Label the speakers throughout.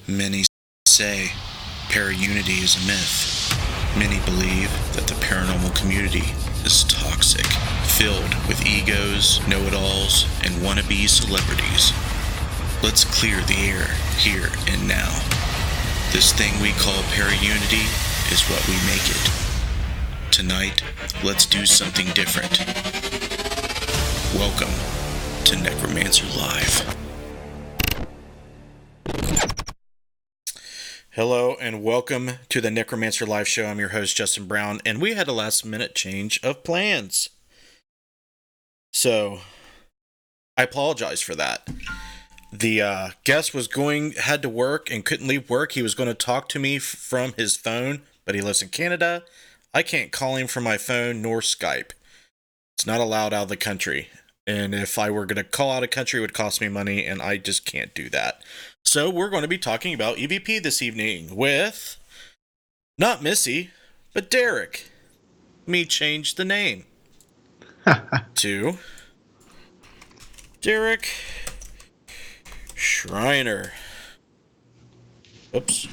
Speaker 1: Many say para-unity is a myth. Many believe that the paranormal community is toxic, filled with egos, know-it-alls, and wannabe celebrities. Let's clear the air here and now. This thing we call para-unity is what we make it. Tonight, let's do something different. Welcome to Necromancer Live. Hello and welcome to the Necromancer Live Show. I'm your host, Justin Brown, and we had a last-minute change of plans. So, I apologize for that. The guest had to work and couldn't leave work. He was going to talk to me from his phone, but he lives in Canada. I can't call him from my phone nor Skype. It's not allowed out of the country. And if I were going to call out of country, it would cost me money, and I just can't do that. So we're going to be talking about EVP this evening with not Missy, but Derek. Let me change the name to Derek Schreiner. Oops.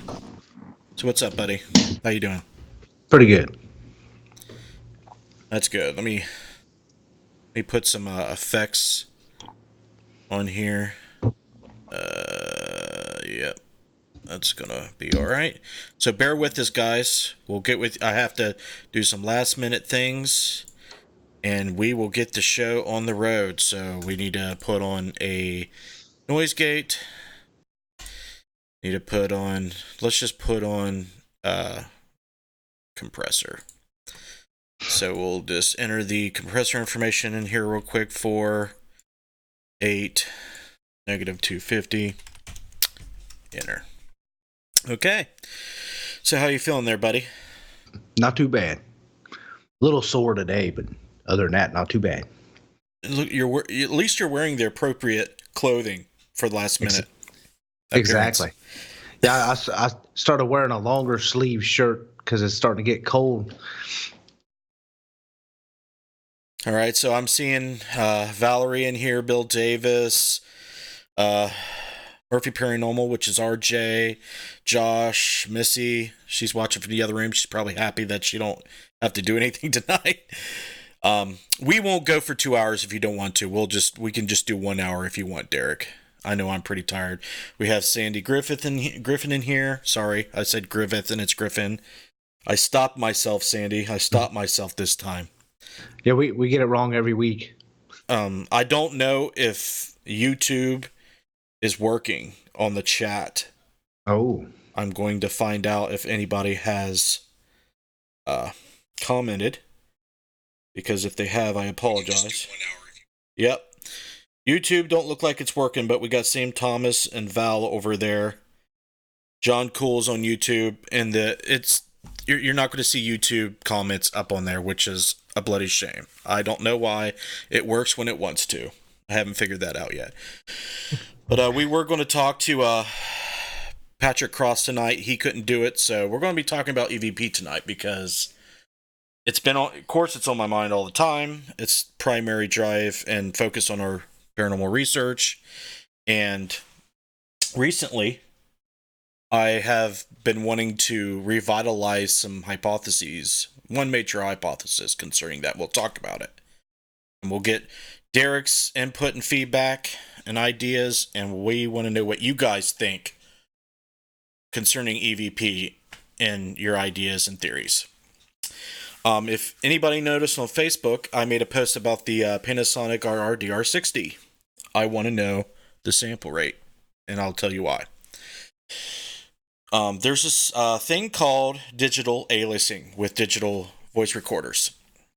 Speaker 1: So what's up, buddy? How you doing?
Speaker 2: Pretty good.
Speaker 1: That's good. Let me put some effects on here. Yep. That's gonna be alright. So bear with us, guys. I have to do some last minute things, and we will get the show on the road. So we need to put on a noise gate. Let's just put on compressor. So we'll just enter the compressor information in here real quick for 8 -250. Enter. Okay. So how you feeling there, buddy?
Speaker 2: Not too bad. A little sore today, but other than that, not too bad.
Speaker 1: Look, at least you're wearing the appropriate clothing for the last minute.
Speaker 2: Exactly. Yeah, I started wearing a longer sleeve shirt because it's starting to get cold.
Speaker 1: All right, so I'm seeing Valerie in here, Bill Davis, Murphy Paranormal, which is RJ, Josh, Missy. She's watching from the other room. She's probably happy that she don't have to do anything tonight. We won't go for 2 hours if you don't want to. We can just do 1 hour if you want, Derek. I know I'm pretty tired. We have Sandy Griffin in here. Sorry, I said Griffith and it's Griffin. I stopped myself, Sandy. I stopped myself this time.
Speaker 2: Yeah, we get it wrong every week.
Speaker 1: I don't know if YouTube is working on the chat.
Speaker 2: Oh.
Speaker 1: I'm going to find out if anybody has commented. Because if they have, I apologize. Yep. YouTube don't look like it's working, but we got Sam Thomas and Val over there. John Cool's on YouTube, and you're not going to see YouTube comments up on there, which is a bloody shame. I don't know why. It works when it wants to. I haven't figured that out yet. But we were going to talk to Patrick Cross tonight. He couldn't do it, so we're going to be talking about EVP tonight because it's on my mind all the time. It's primary drive and focus on our paranormal research. And recently, I have been wanting to revitalize some hypotheses. One major hypothesis concerning that. We'll talk about it. And we'll get Derek's input and feedback and ideas, and we want to know what you guys think concerning EVP and your ideas and theories. If anybody noticed on Facebook, I made a post about the Panasonic RR-DR60. I want to know the sample rate, and I'll tell you why. There's this thing called digital aliasing with digital voice recorders.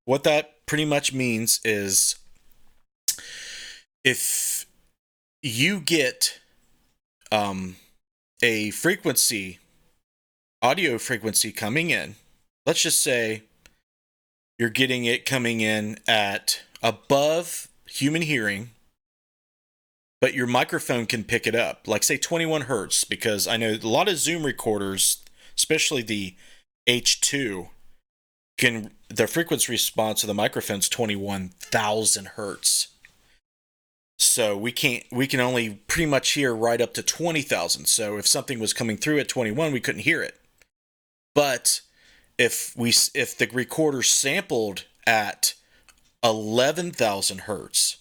Speaker 1: What that pretty much means is if you get a frequency, audio frequency coming in, let's just say you're getting it coming in at above human hearing, but your microphone can pick it up, like say 21 hertz, because I know a lot of Zoom recorders, especially the H2, the frequency response of the microphone's 21,000 hertz. So we can only pretty much hear right up to 20,000. So if something was coming through at 21, we couldn't hear it. But if the recorder sampled at 11,000 hertz,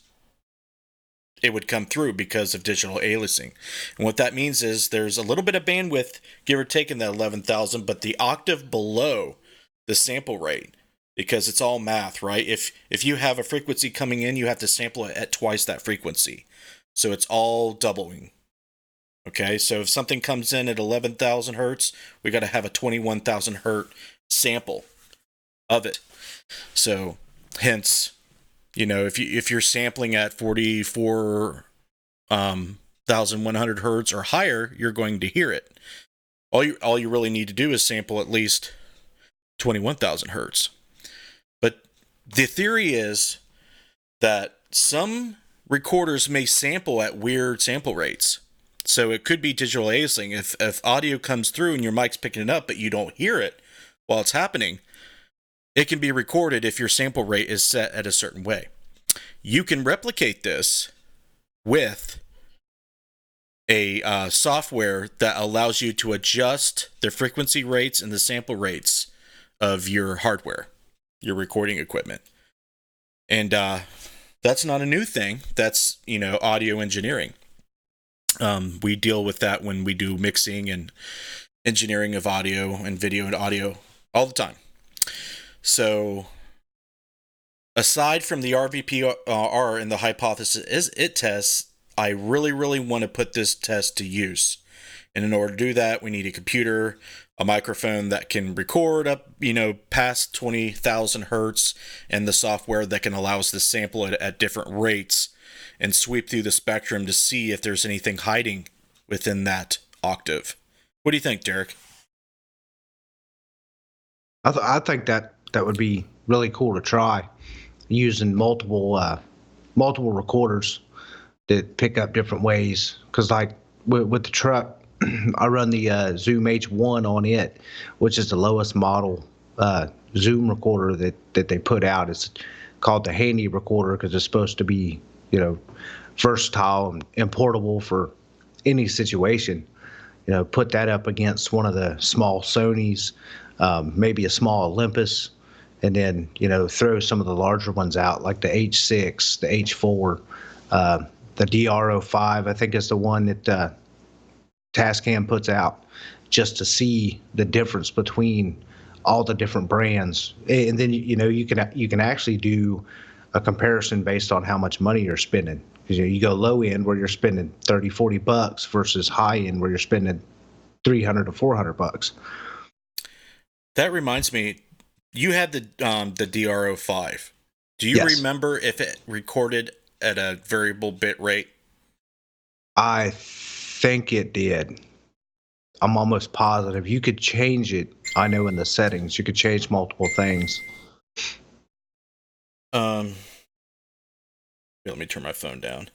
Speaker 1: it would come through because of digital aliasing. And what that means is there's a little bit of bandwidth, give or take, in that 11,000, but the octave below the sample rate, because it's all math, right? If you have a frequency coming in, you have to sample it at twice that frequency. So it's all doubling. Okay, so if something comes in at 11,000 hertz, we got to have a 21,000 hertz sample of it. So hence, if you're sampling at 44,100 hertz or higher, you're going to hear it. All you really need to do is sample at least 21,000 hertz. But the theory is that some recorders may sample at weird sample rates. So it could be digital aliasing. If audio comes through and your mic's picking it up, but you don't hear it while it's happening, it can be recorded if your sample rate is set at a certain way. You can replicate this with a software that allows you to adjust the frequency rates and the sample rates of your hardware, your recording equipment. And that's not a new thing. That's, audio engineering. We deal with that when we do mixing and engineering of audio and video and audio all the time. So aside from the RVPR and the hypothesis it tests, I really, really want to put this test to use. And in order to do that, we need a computer, a microphone that can record up, past 20,000 hertz, and the software that can allow us to sample it at different rates and sweep through the spectrum to see if there's anything hiding within that octave. What do you think, Derek?
Speaker 2: I think that would be really cool to try, using multiple recorders that pick up different ways. Because like with the truck, I run the Zoom H1 on it, which is the lowest model Zoom recorder that they put out. It's called the handy recorder because it's supposed to be, versatile and portable for any situation. Put that up against one of the small Sonys, maybe a small Olympus, and then, throw some of the larger ones out, like the H6, the H4, the DR05, I think is the one that Tascam puts out, just to see the difference between all the different brands. And then, you can actually do a comparison based on how much money you're spending. Because you go low end where you're spending $30-$40 versus high end where you're spending $300 to $400.
Speaker 1: That reminds me, you had the DR05. Do you remember if it recorded at a variable bit rate?
Speaker 2: I think it did. I'm almost positive. You could change it. I know in the settings you could change multiple things.
Speaker 1: Let me turn my phone down.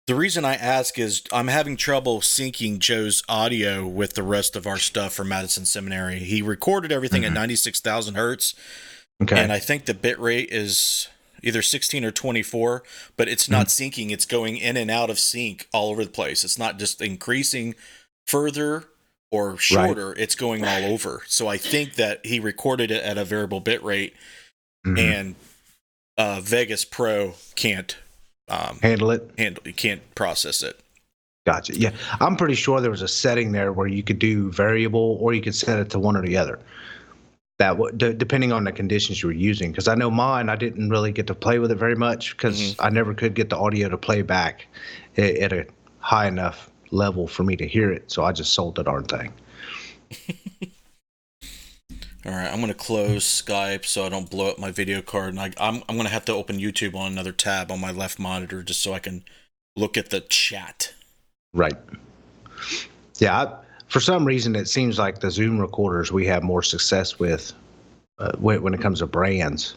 Speaker 1: The reason I ask is I'm having trouble syncing Joe's audio with the rest of our stuff from Madison Seminary. He recorded everything at 96,000 hertz. Okay. And I think the bit rate is either 16 or 24, but it's not syncing. It's going in and out of sync all over the place. It's not just increasing further or shorter. Right. It's going all over. So I think that he recorded it at a variable bit rate, and Vegas Pro can't
Speaker 2: handle it.
Speaker 1: You can't process it.
Speaker 2: Gotcha. Yeah, I'm pretty sure there was a setting there where you could do variable, or you could set it to one or the other. That depending on the conditions you were using. Because I know mine, I didn't really get to play with it very much because I never could get the audio to play back at a high enough level for me to hear it. So I just sold the darn thing.
Speaker 1: All right, I'm going to close Skype so I don't blow up my video card. And I'm going to have to open YouTube on another tab on my left monitor just so I can look at the chat.
Speaker 2: Right. Yeah, for some reason, it seems like the Zoom recorders we have more success with when it comes to brands.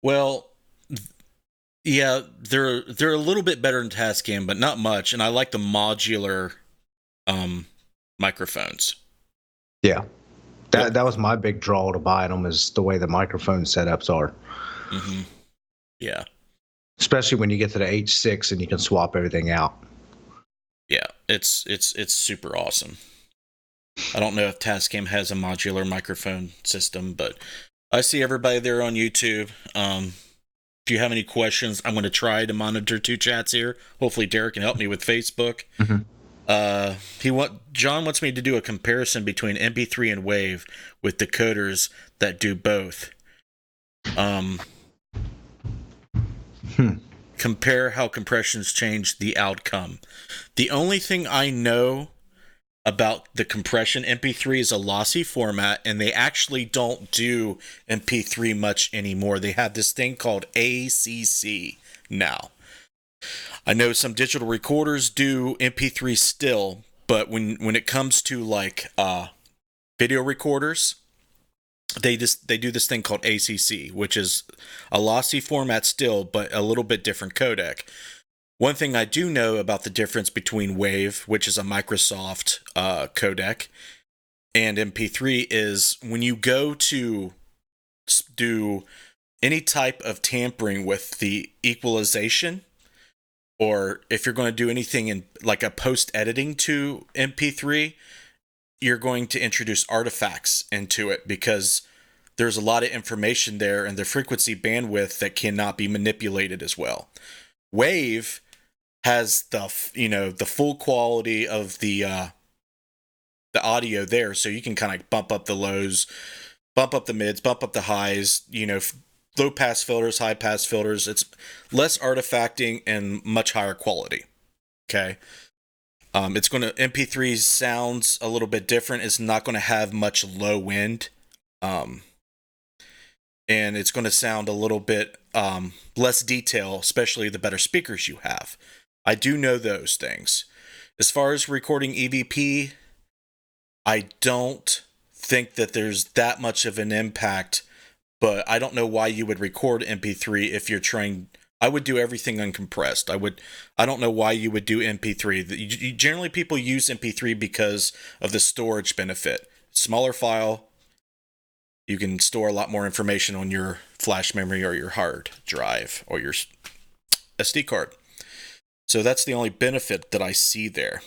Speaker 1: Well, yeah, they're a little bit better than Tascam, but not much. And I like the modular microphones.
Speaker 2: Yeah, that was my big draw to buy them, is the way the microphone setups are.
Speaker 1: Yeah.
Speaker 2: especially when you get to the H6 and you can swap everything out.
Speaker 1: Yeah, it's super awesome. I don't know if Tascam has a modular microphone system, but I see everybody there on YouTube. If you have any questions, I'm going to try to monitor 2 chats here. Hopefully Derek can help me with Facebook. John wants me to do a comparison between MP3 and Wave with decoders that do both. Compare how compressions change the outcome. The only thing I know about the compression, MP3 is a lossy format, and they actually don't do MP3 much anymore. They have this thing called ACC now. I know some digital recorders do MP3 still, but when it comes to like video recorders, they do this thing called ACC, which is a lossy format still, but a little bit different codec. One thing I do know about the difference between Wave, which is a Microsoft codec, and MP3 is when you go to do any type of tampering with the equalization, or if you're going to do anything in like a post-editing to MP3, you're going to introduce artifacts into it because there's a lot of information there and the frequency bandwidth that cannot be manipulated as well. Wave has the full quality of the audio there, so you can kind of bump up the lows, bump up the mids, bump up the highs, low pass filters, high pass filters. It's less artifacting and much higher quality. Okay. MP3 sounds a little bit different. It's not going to have much low end. And it's going to sound a little bit less detail, especially the better speakers you have. I do know those things. As far as recording EVP, I don't think that there's that much of an impact, but I don't know why you would record MP3 if you're trying. I would do everything uncompressed. I don't know why you would do MP3. Generally, people use MP3 because of the storage benefit. Smaller file, you can store a lot more information on your flash memory or your hard drive or your SD card. So that's the only benefit that I see there.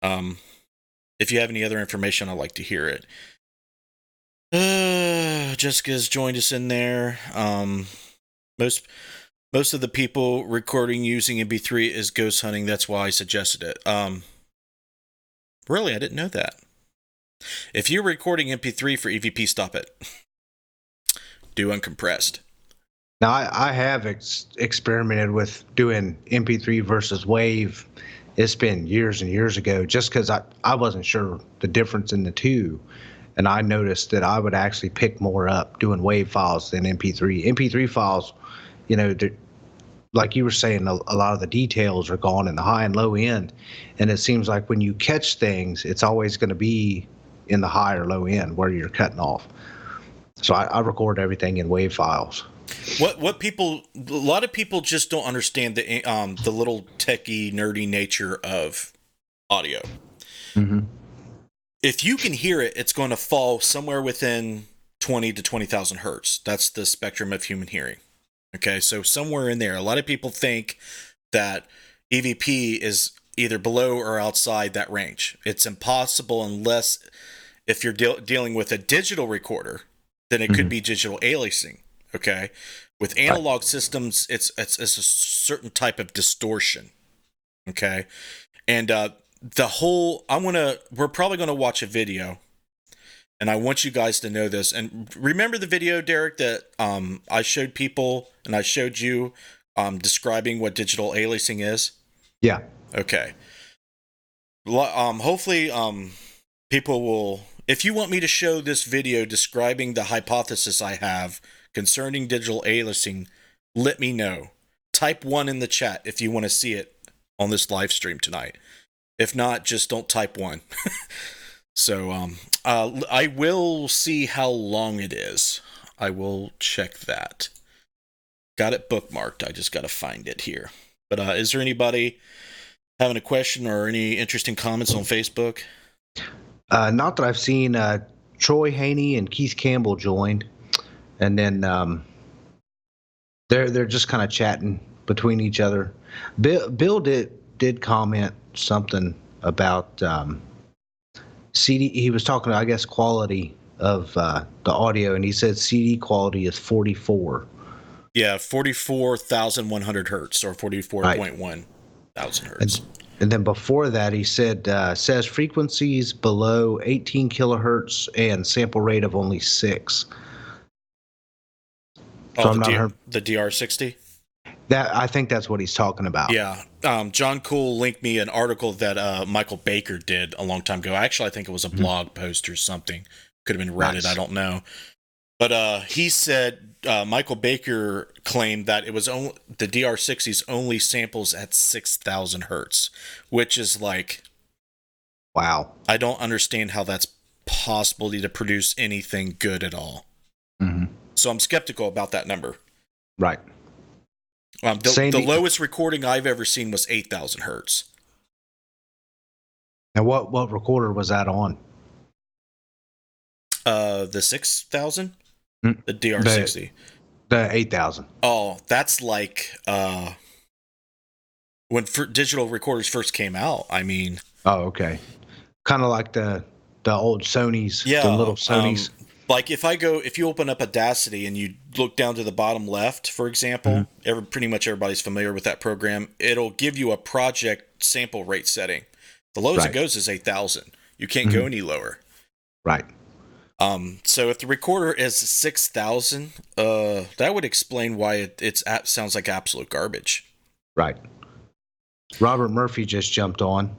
Speaker 1: If you have any other information, I'd like to hear it. Jessica's joined us in there. Most of the people recording using MP3 is ghost hunting. That's why I suggested it. Really, I didn't know that. If you're recording MP3 for EVP, stop it. Do uncompressed.
Speaker 2: Now, I have experimented with doing MP3 versus Wave. It's been years and years ago, just because I wasn't sure the difference in the two. And I noticed that I would actually pick more up doing Wave files than MP3. MP3 files, like you were saying, a lot of the details are gone in the high and low end. And it seems like when you catch things, it's always going to be in the high or low end where you're cutting off. So I record everything in Wave files.
Speaker 1: A lot of people just don't understand the little techie, nerdy nature of audio.
Speaker 2: Mm-hmm.
Speaker 1: If you can hear it, it's going to fall somewhere within 20 to 20,000 hertz. That's the spectrum of human hearing. Okay, so somewhere in there. A lot of people think that EVP is either below or outside that range. It's impossible unless if you're dealing with a digital recorder, then it could be digital aliasing. Okay, with analog systems, it's a certain type of distortion. Okay, and we're probably gonna watch a video, and I want you guys to know this. And remember the video, Derek, that I showed people and I showed you describing what digital aliasing is.
Speaker 2: Yeah.
Speaker 1: Okay. Hopefully, people will. If you want me to show this video describing the hypothesis I have concerning digital aliasing, let me know. Type 1 in the chat if you want to see it on this live stream tonight. If not, just don't type 1. So I will see how long it is. I will check that. Got it bookmarked. I just got to find it here. But is there anybody having a question or any interesting comments on Facebook?
Speaker 2: Not that I've seen. Troy Haney and Keith Campbell joined, and then they're just kind of chatting between each other. Bill did comment something about CD. He was talking, I guess, quality of the audio, and he said CD quality is 44.
Speaker 1: Yeah, 44,100 hertz or
Speaker 2: Right.
Speaker 1: 44.1 thousand hertz.
Speaker 2: And then before that, he said says frequencies below 18 kilohertz and sample rate of only 6. So I'm not heard
Speaker 1: The DR60?
Speaker 2: that. I think that's what he's talking about.
Speaker 1: Yeah. John Cool linked me an article that Michael Baker did a long time ago. Actually, I think it was a blog post or something. Could have been Reddit. Nice. I don't know. But he said Michael Baker claimed that it was only the DR60's only samples at 6,000 hertz, which is like,
Speaker 2: wow.
Speaker 1: I don't understand how that's possible to produce anything good at all. Mm-hmm. So I'm skeptical about that number.
Speaker 2: Right.
Speaker 1: The lowest recording I've ever seen was 8,000 hertz.
Speaker 2: And what recorder was that on?
Speaker 1: The 6,000? The DR60.
Speaker 2: The 8,000.
Speaker 1: Oh, that's like when digital recorders first came out. I mean.
Speaker 2: Oh, okay. Kind of like the old Sonys.
Speaker 1: Yeah.
Speaker 2: The little Sonys.
Speaker 1: Like if you open up Audacity and you look down to the bottom left, for example, pretty much everybody's familiar with that program. It'll give you a project sample rate setting. The lowest it goes is 8,000. You can't go any lower.
Speaker 2: Right.
Speaker 1: So if the recorder is 6,000, that would explain why it sounds like absolute garbage.
Speaker 2: Right. Robert Murphy just jumped on.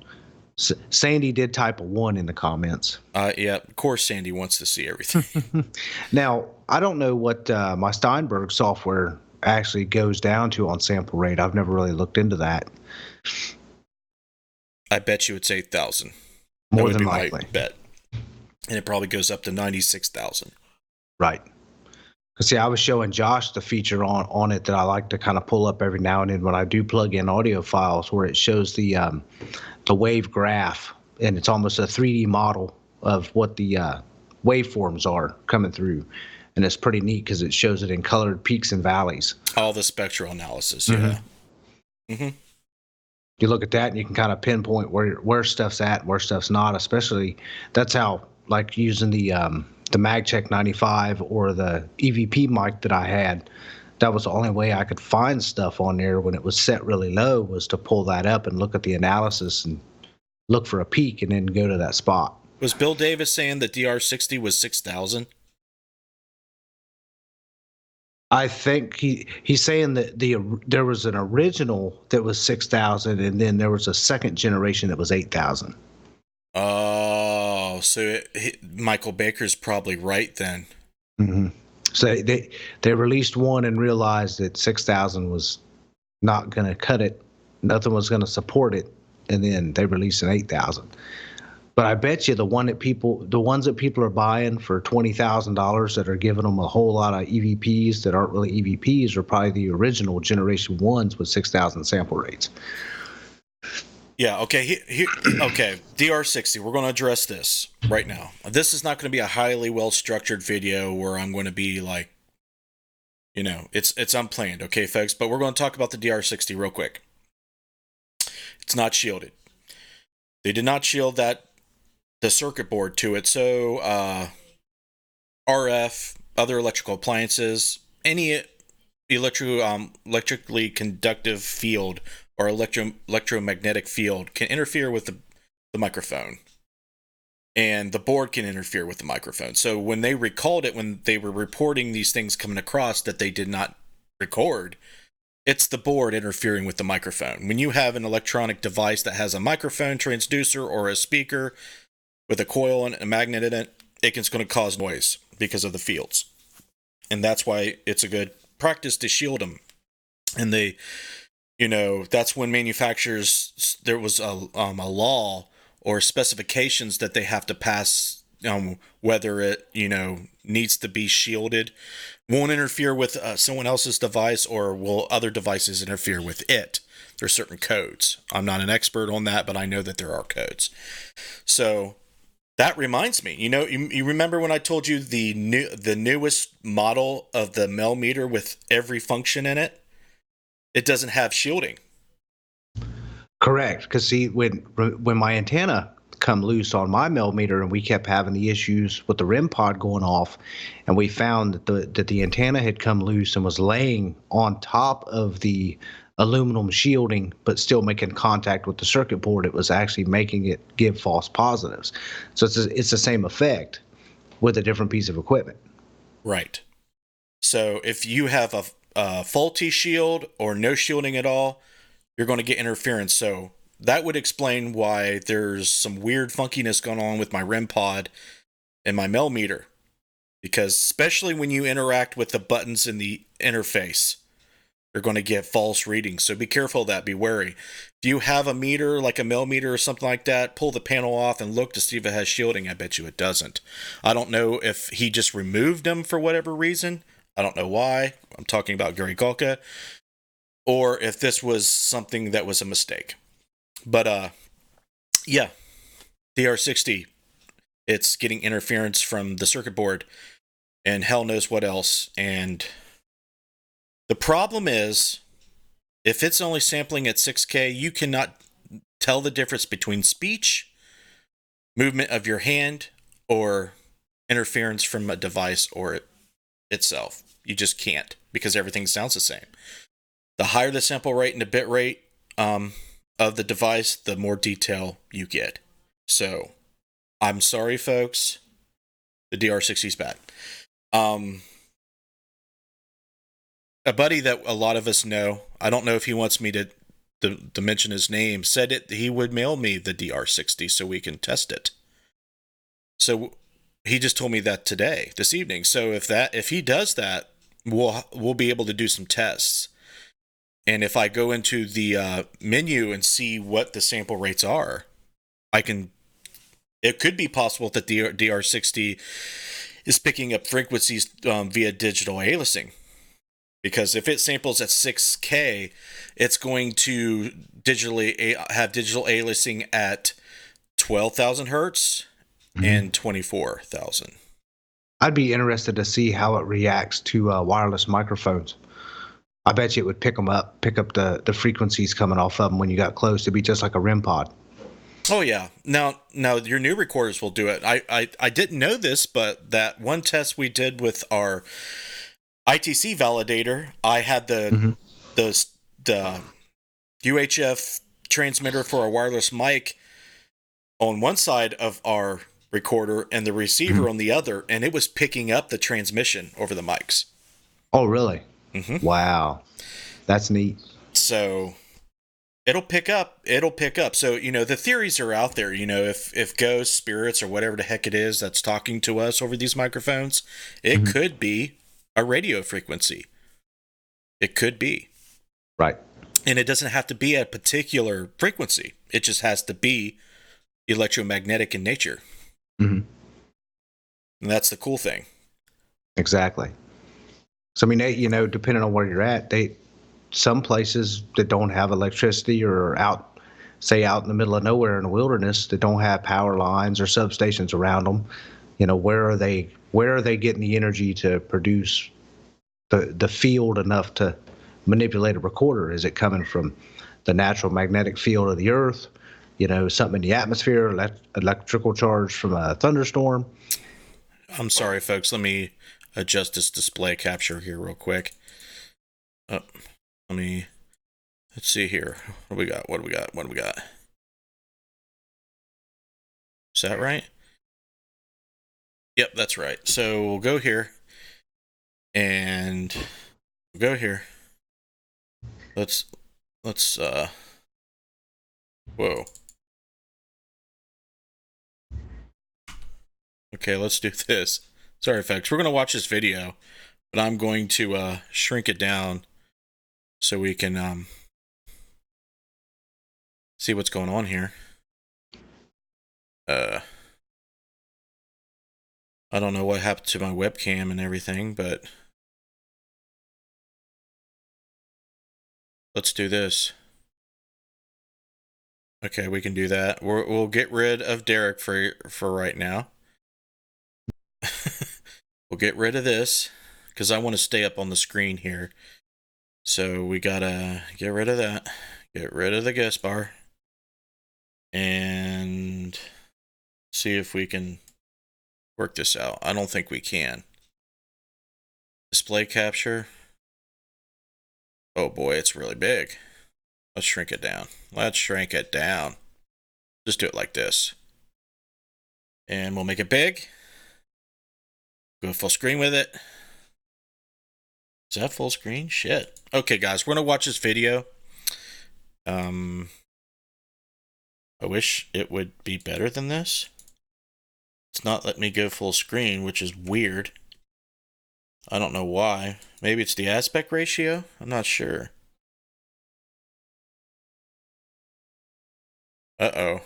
Speaker 2: Sandy did type a 1 in the comments.
Speaker 1: Yeah, of course Sandy wants to see everything.
Speaker 2: Now, I don't know what my Steinberg software actually goes down to on sample rate. I've never really looked into that.
Speaker 1: I bet you it's 8,000.
Speaker 2: More than likely.
Speaker 1: My bet. And it probably goes up to 96,000.
Speaker 2: Right. See, I was showing Josh the feature on it that I like to kind of pull up every now and then when I do plug in audio files, where it shows the wave graph, and it's almost a 3D model of what the waveforms are coming through. And it's pretty neat because it shows it in colored peaks and valleys.
Speaker 1: All the spectral analysis, yeah. Mm-hmm.
Speaker 2: You look at that and you can kind of pinpoint where stuff's at and where stuff's not, especially that's how, like using the MagCheck 95 or the EVP mic that I had, that was the only way I could find stuff on there when it was set really low, was to pull that up and look at the analysis and look for a peak and then go to that spot.
Speaker 1: Was Bill Davis saying that DR60 was 6,000?
Speaker 2: I think he's saying that there was an original that was 6,000, and then there was a second generation that was 8,000.
Speaker 1: Oh, so Michael Baker's probably right then.
Speaker 2: Mm-hmm. So they released one and realized that 6,000 was not going to cut it. Nothing was going to support it, and then they released an 8,000. But I bet you the ones that people are buying for $20,000 that are giving them a whole lot of EVPs that aren't really EVPs are probably the original generation ones with 6,000 sample rates.
Speaker 1: Yeah, okay. Okay, DR60, we're going to address this right now. This is not going to be a highly well-structured video where I'm going to be like, it's unplanned, okay, folks? But we're going to talk about the DR60 real quick. It's not shielded. They did not shield the circuit board to it, so RF, other electrical appliances, any electrically conductive field or electromagnetic field can interfere with the microphone, and the board can interfere with the microphone. So when they recalled it, when they were reporting these things coming across that they did not record, it's the board interfering with the microphone. When you have an electronic device that has a microphone transducer or a speaker with a coil and a magnet in it, it's going to cause noise because of the fields. And that's why it's a good practice to shield them. And that's when manufacturers, there was a law or specifications that they have to pass, whether it, needs to be shielded, won't interfere with someone else's device, or will other devices interfere with it. There's certain codes. I'm not an expert on that, but I know that there are codes. So that reminds me, you remember when I told you the newest model of the Mel meter with every function in it? it doesn't have shielding.
Speaker 2: Correct. Because see, when my antenna come loose on my millimeter, and we kept having the issues with the REM pod going off, and we found that the antenna had come loose and was laying on top of the aluminum shielding, but still making contact with the circuit board. It was actually making it give false positives. So it's the same effect with a different piece of equipment.
Speaker 1: Right. So if you have a faulty shield or no shielding at all, you're going to get interference. So that would explain why there's some weird funkiness going on with my REM pod and my millimeter. Because especially when you interact with the buttons in the interface, you're going to get false readings. So be careful of that. Be wary. If you have a meter, like a millimeter or something like that, pull the panel off and look to see if it has shielding. I bet you it doesn't. I don't know if he just removed them for whatever reason. I don't know why. I'm talking about Gary Golka. Or if this was something that was a mistake. But, yeah. DR60. It's getting interference from the circuit board. And hell knows what else. And the problem is, if it's only sampling at 6K, you cannot tell the difference between speech, movement of your hand, or interference from a device or itself. You just can't, because everything sounds the same. The higher the sample rate and the bit rate of the device, the more detail you get. So, I'm sorry, folks. The DR60 is bad. A buddy that a lot of us know, I don't know if he wants me to mention his name, said it he would mail me the DR60 so we can test it. So he just told me that this evening. So if he does that, we'll be able to do some tests. And if I go into the menu and see what the sample rates are, it could be possible that the DR60 is picking up frequencies via digital aliasing. Because if it samples at 6K, it's going to have digital aliasing at 12,000 hertz and 24,000.
Speaker 2: I'd be interested to see how it reacts to wireless microphones. I bet you it would pick up the frequencies coming off of them when you got close. It'd be just like a REM pod.
Speaker 1: Oh yeah. Now your new recorders will do it. I didn't know this, but that one test we did with our ITC validator, I had the UHF transmitter for our wireless mic on one side of our recorder and the receiver on the other, and it was picking up the transmission over the mics.
Speaker 2: Oh, really?
Speaker 1: Mm-hmm.
Speaker 2: Wow. That's neat.
Speaker 1: So it'll pick up. So, the theories are out there. If ghosts, spirits, or whatever the heck it is that's talking to us over these microphones, it could be a radio frequency. It could be.
Speaker 2: Right.
Speaker 1: And it doesn't have to be a particular frequency. It just has to be electromagnetic in nature.
Speaker 2: Mm-hmm.
Speaker 1: And that's the cool thing.
Speaker 2: Exactly. So, I mean, depending on where you're at, some places that don't have electricity or out in the middle of nowhere in the wilderness that don't have power lines or substations around them, where are they getting the energy to produce the field enough to manipulate a recorder? Is it coming from the natural magnetic field of the earth, something in the atmosphere, electrical charge from a thunderstorm?
Speaker 1: I'm sorry, folks. Let me adjust this display capture here real quick. Let's see here. What do we got? Is that right? Yep, that's right. So we'll go here. And we'll go here. Let's whoa. Okay, let's do this. Sorry, folks. We're going to watch this video, but I'm going to shrink it down so we can see what's going on here. I don't know what happened to my webcam and everything, but let's do this. Okay, we can do that. We'll get rid of Derek for right now. We'll get rid of this because I want to stay up on the screen here. So we gotta get rid of that. Get rid of the guest bar. And see if we can work this out. I don't think we can. Display capture. Oh boy, it's really big. Let's shrink it down. Let's shrink it down. Just do it like this. And we'll make it big. Go full screen with it. Is that full screen? Shit. Okay, guys, we're going to watch this video. I wish it would be better than this. It's not letting me go full screen, which is weird. I don't know why. Maybe it's the aspect ratio? I'm not sure. Uh-oh.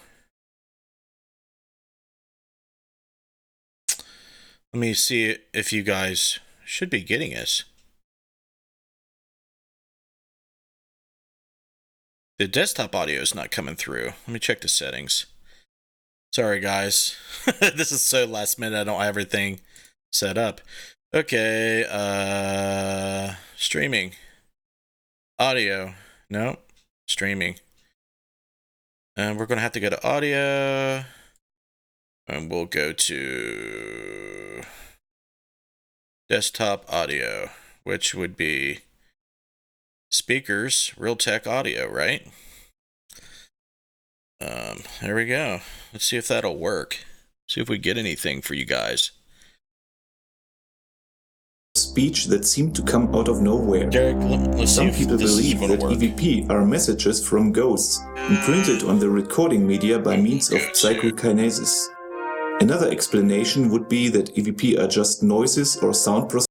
Speaker 1: Let me see if you guys should be getting this. The desktop audio is not coming through. Let me check the settings. Sorry, guys. This is so last minute. I don't have everything set up. Okay, streaming. Audio. No, streaming. And we're going to have to go to audio. And we'll go to desktop audio, which would be speakers, Realtek audio, right? There we go. Let's see if that'll work. See if we get anything for you guys.
Speaker 3: Speech that seem to come out of nowhere.
Speaker 1: Derek, let's see
Speaker 3: Some
Speaker 1: if
Speaker 3: people
Speaker 1: this is
Speaker 3: believe
Speaker 1: gonna
Speaker 3: that
Speaker 1: work.
Speaker 3: EVP are messages from ghosts imprinted on the recording media by means of psychokinesis. Another explanation would be that EVP are just noises or sound processing.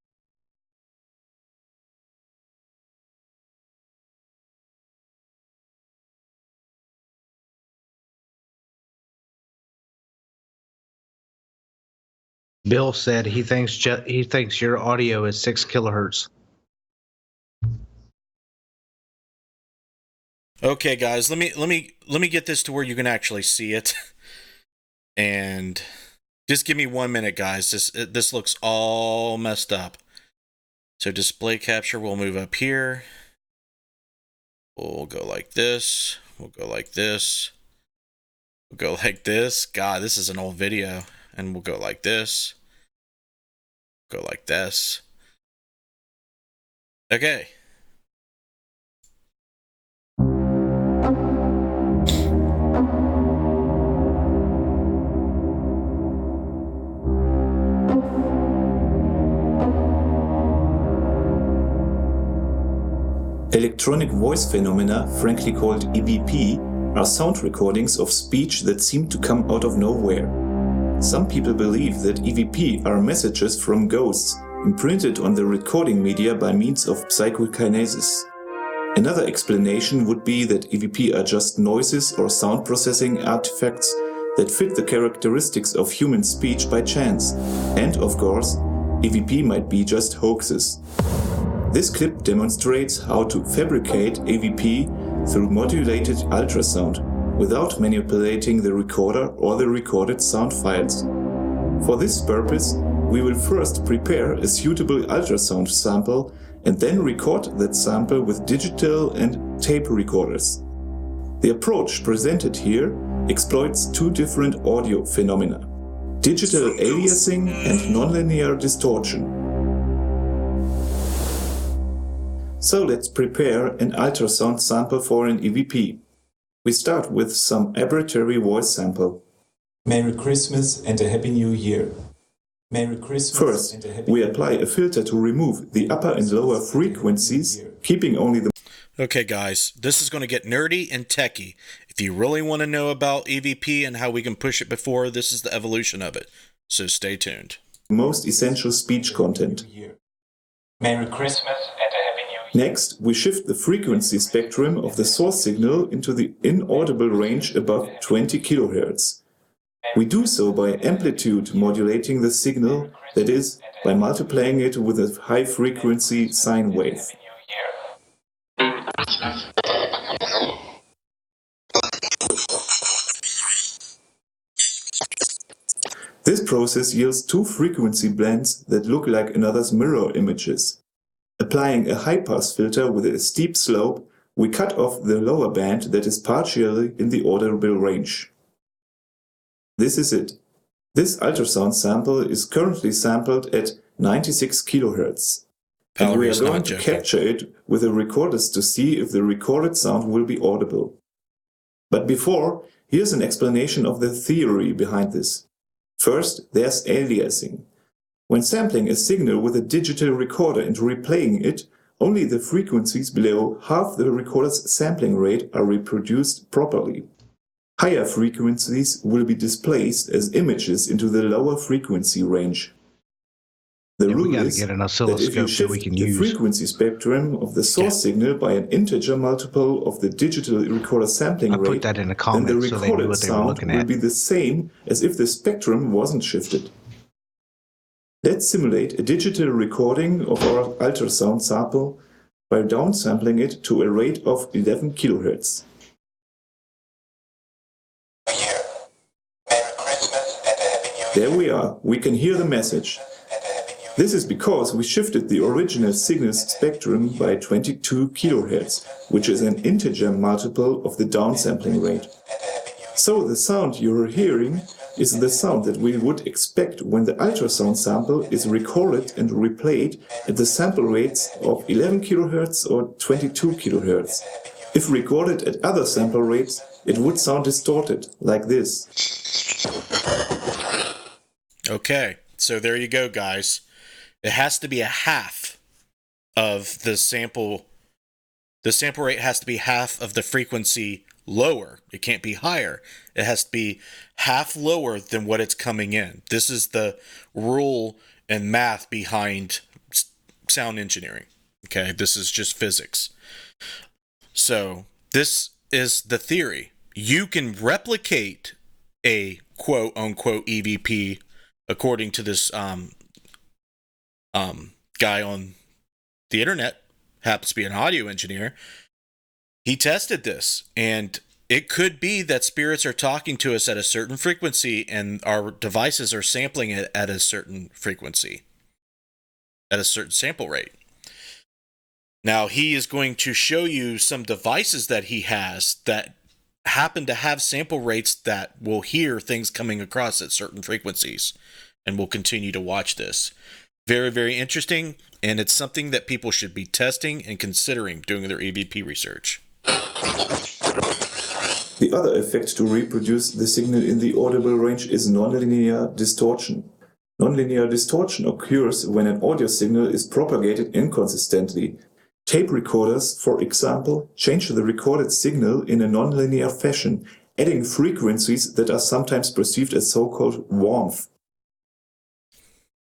Speaker 2: Bill said he thinks your audio is 6 kilohertz.
Speaker 1: Okay, guys, let me get this to where you can actually see it. And just give me 1 minute, guys. This looks all messed up. So display capture, we'll move up here. We'll go like this. We'll go like this. We'll go like this. God, this is an old video. And we'll go like this. Go like this. Okay.
Speaker 3: Electronic voice phenomena, frankly called EVP, are sound recordings of speech that seem to come out of nowhere. Some people believe that EVP are messages from ghosts imprinted on the recording media by means of psychokinesis. Another explanation would be that EVP are just noises or sound processing artifacts that fit the characteristics of human speech by chance, and of course, EVP might be just hoaxes. This clip demonstrates how to fabricate EVP through modulated ultrasound without manipulating the recorder or the recorded sound files. For this purpose, we will first prepare a suitable ultrasound sample and then record that sample with digital and tape recorders. The approach presented here exploits two different audio phenomena: digital aliasing and nonlinear distortion. So let's prepare an ultrasound sample for an EVP. We start with some arbitrary voice sample.
Speaker 4: Merry Christmas and a Happy New Year. Merry Christmas.
Speaker 3: First,
Speaker 4: and a Happy
Speaker 3: we
Speaker 4: New
Speaker 3: apply a filter to remove the upper and lower frequencies, keeping only the
Speaker 1: Okay, guys, this is going to get nerdy and techie. If you really want to know about EVP and how we can push it before, this is the evolution of it. So stay tuned.
Speaker 3: most essential speech content.
Speaker 4: Year. Merry Christmas and a Happy New Year.
Speaker 3: Next, we shift the frequency spectrum of the source signal into the inaudible range above 20 kHz. We do so by amplitude modulating the signal, that is, by multiplying it with a high-frequency sine wave. This process yields two frequency blends that look like another's mirror images. Applying a high-pass filter with a steep slope, we cut off the lower band that is partially in the audible range. This is it. This ultrasound sample is currently sampled at 96 kHz. And we are going to capture it with the recorders to see if the recorded sound will be audible. But before, here's an explanation of the theory behind this. First, there's aliasing. When sampling a signal with a digital recorder and replaying it, only the frequencies below half the recorder's sampling rate are reproduced properly. Higher frequencies will be displaced as images into the lower frequency range. The rule is that if you shift the frequency spectrum of the source signal by an integer multiple of the digital recorder sampling rate, then the recorded sound will be the same as if the spectrum wasn't shifted. Let's simulate a digital recording of our ultrasound sample by downsampling it to a rate of 11 kHz. There we are, we can hear the message. This is because we shifted the original signal's spectrum by 22 kHz, which is an integer multiple of the downsampling rate. So the sound you're hearing is the sound that we would expect when the ultrasound sample is recorded and replayed at the sample rates of 11 kHz or 22 kHz. If recorded at other sample rates, it would sound distorted, like this.
Speaker 1: Okay, so there you go, guys. It has to be a half of the sample. The sample rate has to be half of the frequency lower. It can't be higher. It has to be half lower than what it's coming in. This is the rule and math behind sound engineering. Okay, this is just physics. So this is the theory. You can replicate a quote-unquote EVP according to this guy on the internet, happens to be an audio engineer. He tested this, and it could be that spirits are talking to us at a certain frequency and our devices are sampling it at a certain frequency, at a certain sample rate. Now, he is going to show you some devices that he has that happen to have sample rates that will hear things coming across at certain frequencies, and we'll continue to watch this. Very, very interesting, and it's something that people should be testing and considering doing their EVP research.
Speaker 3: The other effect to reproduce the signal in the audible range is nonlinear distortion. Nonlinear distortion occurs when an audio signal is propagated inconsistently. Tape recorders, for example, change the recorded signal in a nonlinear fashion, adding frequencies that are sometimes perceived as so-called warmth.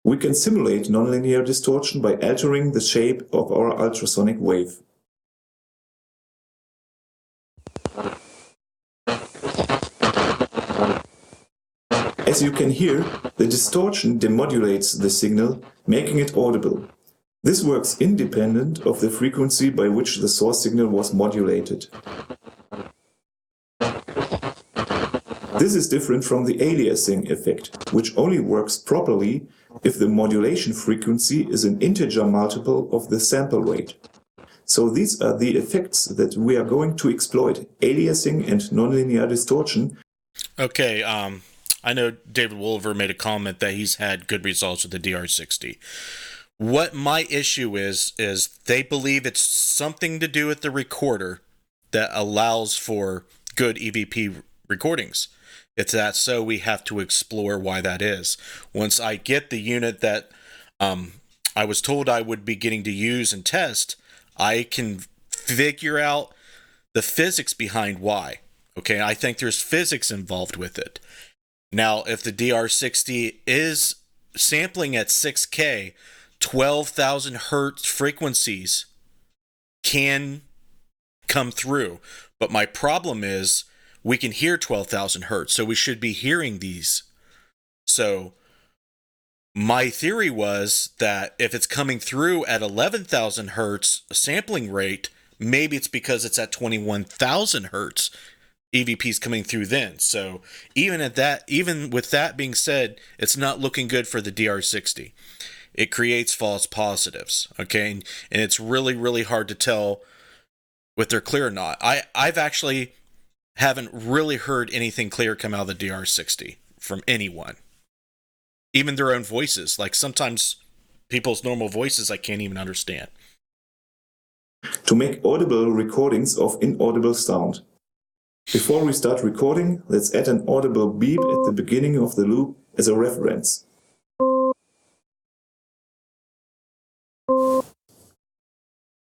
Speaker 3: We can simulate nonlinear distortion by altering the shape of our ultrasonic wave. As you can hear, the distortion demodulates the signal, making it audible. This works independent of the frequency by which the source signal was modulated. This is different from the aliasing effect, which only works properly if the modulation frequency is an integer multiple of the sample rate. So these are the effects that we are going to exploit, aliasing and nonlinear distortion.
Speaker 1: Okay, I know David Wolver made a comment that he's had good results with the DR60. What my issue is they believe it's something to do with the recorder that allows for good EVP recordings. If that's so, we have to explore why that is. Once I get the unit that I was told I would be getting to use and test, I can figure out the physics behind why. Okay, I think there's physics involved with it. Now, if the DR60 is sampling at 6K, 12,000 hertz frequencies can come through. But my problem is we can hear 12,000 hertz, so we should be hearing these. So my theory was that if it's coming through at 11,000 hertz sampling rate, maybe it's because it's at 21,000 hertz. EVP's coming through then. So even with that being said, it's not looking good for the DR60. it creates false positives. Okay, and it's really, really hard to tell if they're clear or not. I've actually haven't really heard anything clear come out of the DR60 from anyone, even their own voices. Like sometimes people's normal voices I can't even understand.
Speaker 3: To make audible recordings of inaudible sound. Before we start recording, let's add an audible beep at the beginning of the loop as a reference.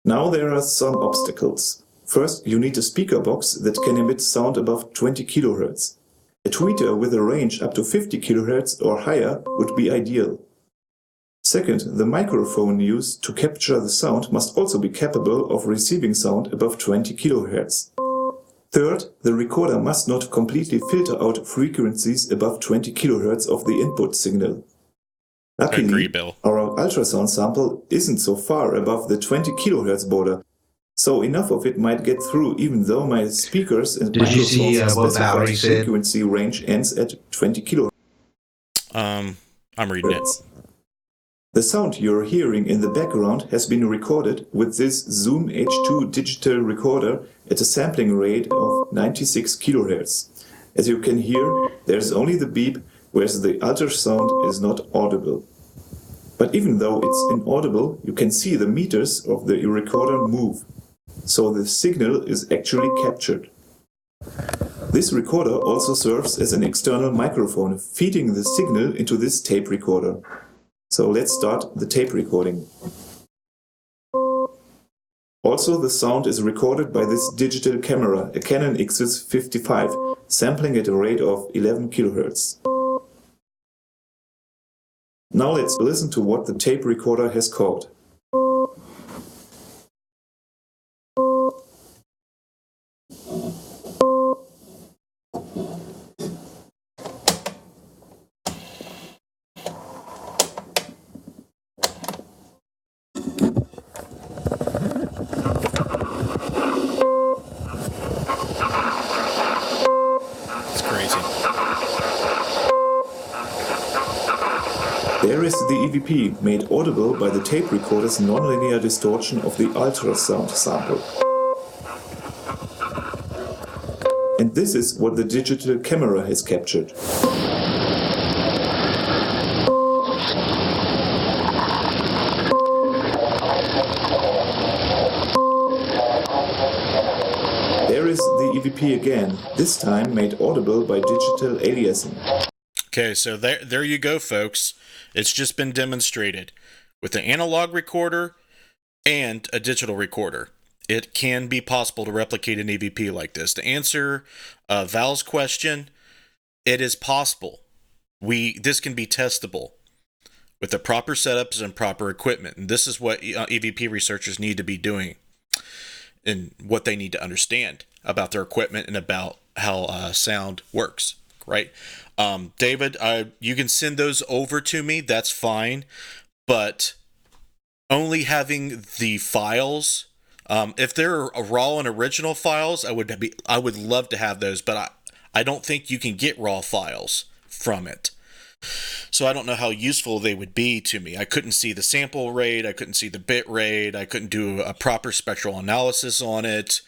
Speaker 3: Now there are some obstacles. First, you need a speaker box that can emit sound above 20 kHz. A tweeter with a range up to 50 kHz or higher would be ideal. Second, the microphone used to capture the sound must also be capable of receiving sound above 20 kHz. Third, the recorder must not completely filter out frequencies above 20 kHz of the input signal. Luckily, our ultrasound sample isn't so far above the 20 kHz border, so enough of it might get through even though my speakers and microphones specified frequency range ends at 20 kHz.
Speaker 1: I'm reading it.
Speaker 3: The sound you're hearing in the background has been recorded with this Zoom H2 digital recorder at a sampling rate of 96 kHz. As you can hear, there's only the beep, whereas the ultrasound is not audible. But even though it's inaudible, you can see the meters of the recorder move. So the signal is actually captured. This recorder also serves as an external microphone, feeding the signal into this tape recorder. So let's start the tape recording. Also, the sound is recorded by this digital camera, a Canon XS55, sampling at a rate of 11 kHz. Now let's listen to what the tape recorder has caught. There is the EVP, made audible by the tape recorder's nonlinear distortion of the ultrasound sample. And this is what the digital camera has captured. There is the EVP again, this time made audible by digital aliasing.
Speaker 1: Okay, so there you go, folks. It's just been demonstrated with an analog recorder and a digital recorder. It can be possible to replicate an EVP like this. To answer Val's question, it is possible. This can be testable with the proper setups and proper equipment. And this is what EVP researchers need to be doing and what they need to understand about their equipment and about how sound works, right? David, you can send those over to me. That's fine. But only having the files, if they're raw and original files, I would love to have those. But I don't think you can get raw files from it. So I don't know how useful they would be to me. I couldn't see the sample rate. I couldn't see the bit rate. I couldn't do a proper spectral analysis on it.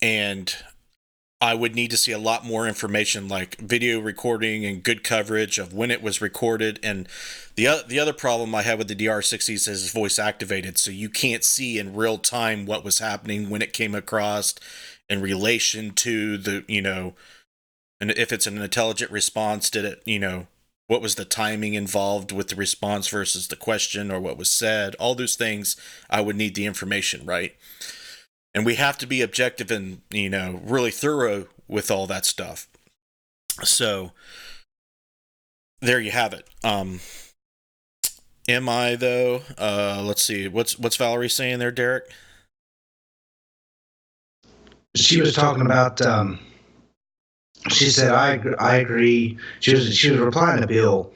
Speaker 1: And I would need to see a lot more information like video recording and good coverage of when it was recorded. And the other problem I have with the DR60s is it's voice activated, so you can't see in real time what was happening when it came across in relation to the, and if it's an intelligent response, did it, what was the timing involved with the response versus the question or what was said? All those things I would need the information, right? And we have to be objective and, really thorough with all that stuff. So there you have it. Am I though? Let's see. What's Valerie saying there, Derek?
Speaker 2: She was talking about. She said, "I agree." She was replying to Bill.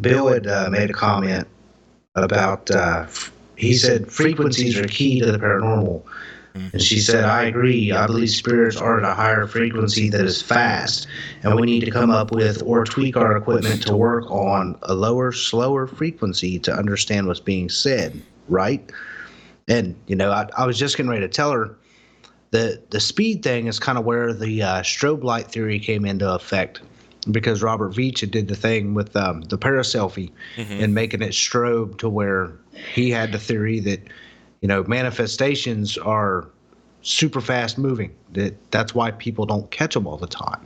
Speaker 2: Bill had made a comment about. He said frequencies are key to the paranormal. And she said, I agree. I believe spirits are at a higher frequency that is fast, and we need to come up with or tweak our equipment to work on a lower, slower frequency to understand what's being said, right? And, I was just getting ready to tell her that the speed thing is kind of where the strobe light theory came into effect, because Robert Veitch had did the thing with the paraselfie and making it strobe to where he had the theory that, manifestations are super fast moving. That's why people don't catch them all the time.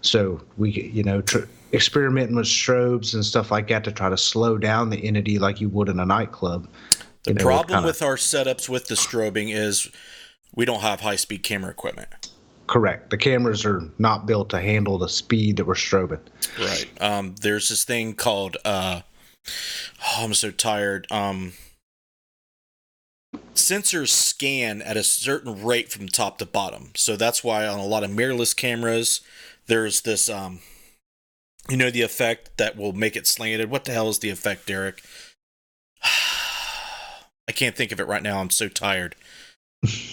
Speaker 2: So we, experimenting with strobes and stuff like that to try to slow down the entity like you would in a nightclub.
Speaker 1: The problem with our setups with the strobing is we don't have high-speed camera equipment.
Speaker 2: Correct. The cameras are not built to handle the speed that we're strobing.
Speaker 1: Right. There's this thing called, I'm so tired. Sensors scan at a certain rate from top to bottom. So that's why on a lot of mirrorless cameras, there's this, the effect that will make it slanted. What the hell is the effect, Derek? I can't think of it right now. I'm so tired.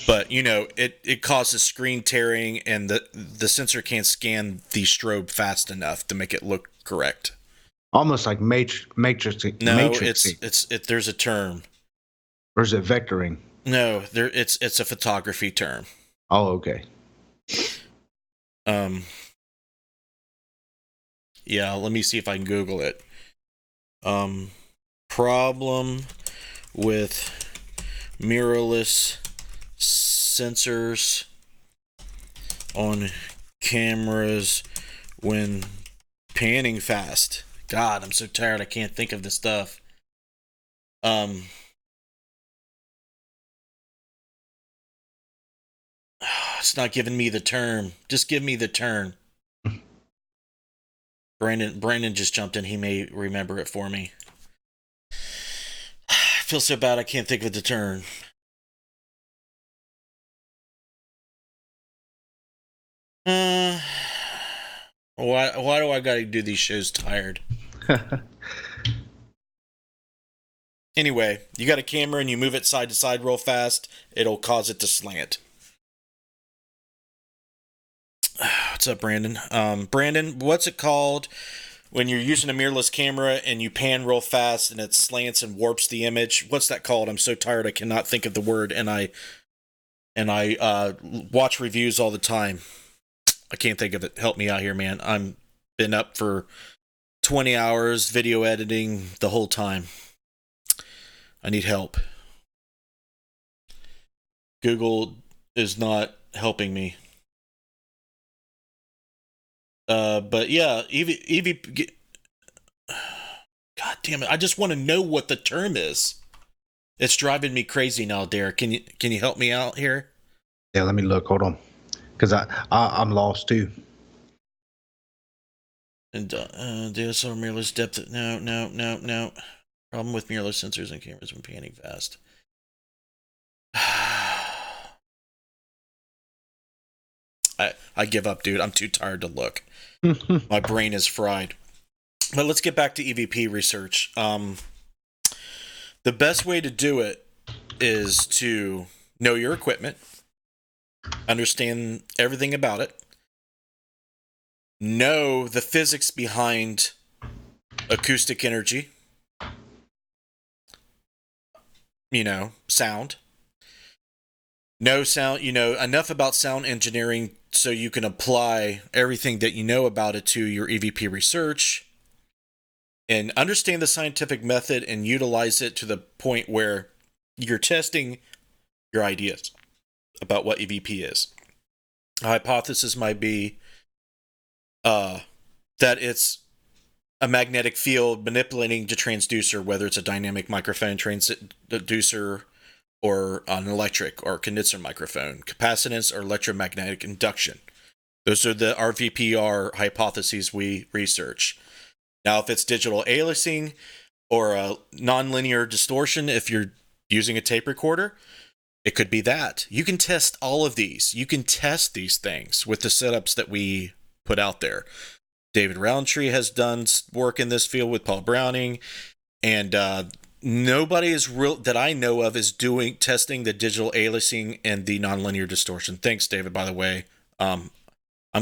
Speaker 1: But, it causes screen tearing, and the sensor can't scan the strobe fast enough to make it look correct.
Speaker 2: Almost like matrix.
Speaker 1: No, it's there's a term.
Speaker 2: Or is it vectoring?
Speaker 1: No, it's a photography term.
Speaker 2: Oh, okay.
Speaker 1: Yeah, let me see if I can Google it. Problem with mirrorless sensors on cameras when panning fast. God, I'm so tired. I can't think of this stuff. It's not giving me the term. Just give me the term. Brandon just jumped in. He may remember it for me. I feel so bad I can't think of the term. Why do I gotta do these shows tired? Anyway, you got a camera and you move it side to side real fast, it'll cause it to slant. What's up, Brandon? Brandon, what's it called when you're using a mirrorless camera and you pan real fast and it slants and warps the image? What's that called? I'm so tired I cannot think of the word, and I watch reviews all the time. I can't think of it. Help me out here, man. I'm been up for 20 hours video editing the whole time. I need help. Google is not helping me. But yeah, EVP. God damn it! I just want to know what the term is. It's driving me crazy now, Derek. Can you help me out here?
Speaker 2: Yeah, let me look. Hold on, because I'm lost too.
Speaker 1: And DSLR mirrorless depth. No. Problem with mirrorless sensors and cameras when panning fast. I give up, dude. I'm too tired to look. My brain is fried. But let's get back to EVP research. The best way to do it is to know your equipment, understand everything about it, know the physics behind acoustic energy, sound. Know sound, enough about sound engineering so you can apply everything that you know about it to your EVP research, and understand the scientific method and utilize it to the point where you're testing your ideas about what EVP is. A hypothesis might be that it's a magnetic field manipulating the transducer, whether it's a dynamic microphone transducer or an electric or condenser microphone, capacitance or electromagnetic induction. Those are the RVPR hypotheses we research. Now, if it's digital aliasing or a nonlinear distortion, if you're using a tape recorder, it could be that. You can test all of these. You can test these things with the setups that we put out there. David Roundtree has done work in this field with Paul Browning, and nobody is real that I know of is testing the digital aliasing and the nonlinear distortion. Thanks, David, by the way. I'm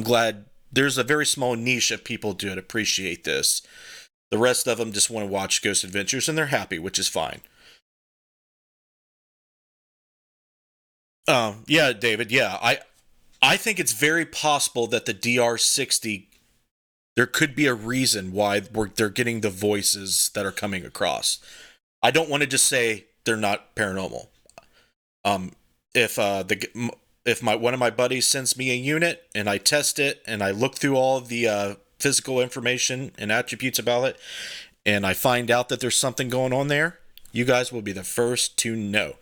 Speaker 1: glad there's a very small niche of people do it. Appreciate this. The rest of them just want to watch Ghost Adventures, and they're happy, which is fine. Yeah, David. Yeah, I think it's very possible that the DR60, there could be a reason why they're getting the voices that are coming across. I don't want to just say they're not paranormal. If one of my buddies sends me a unit and I test it and I look through all the physical information and attributes about it, and I find out that there's something going on there, you guys will be the first to know.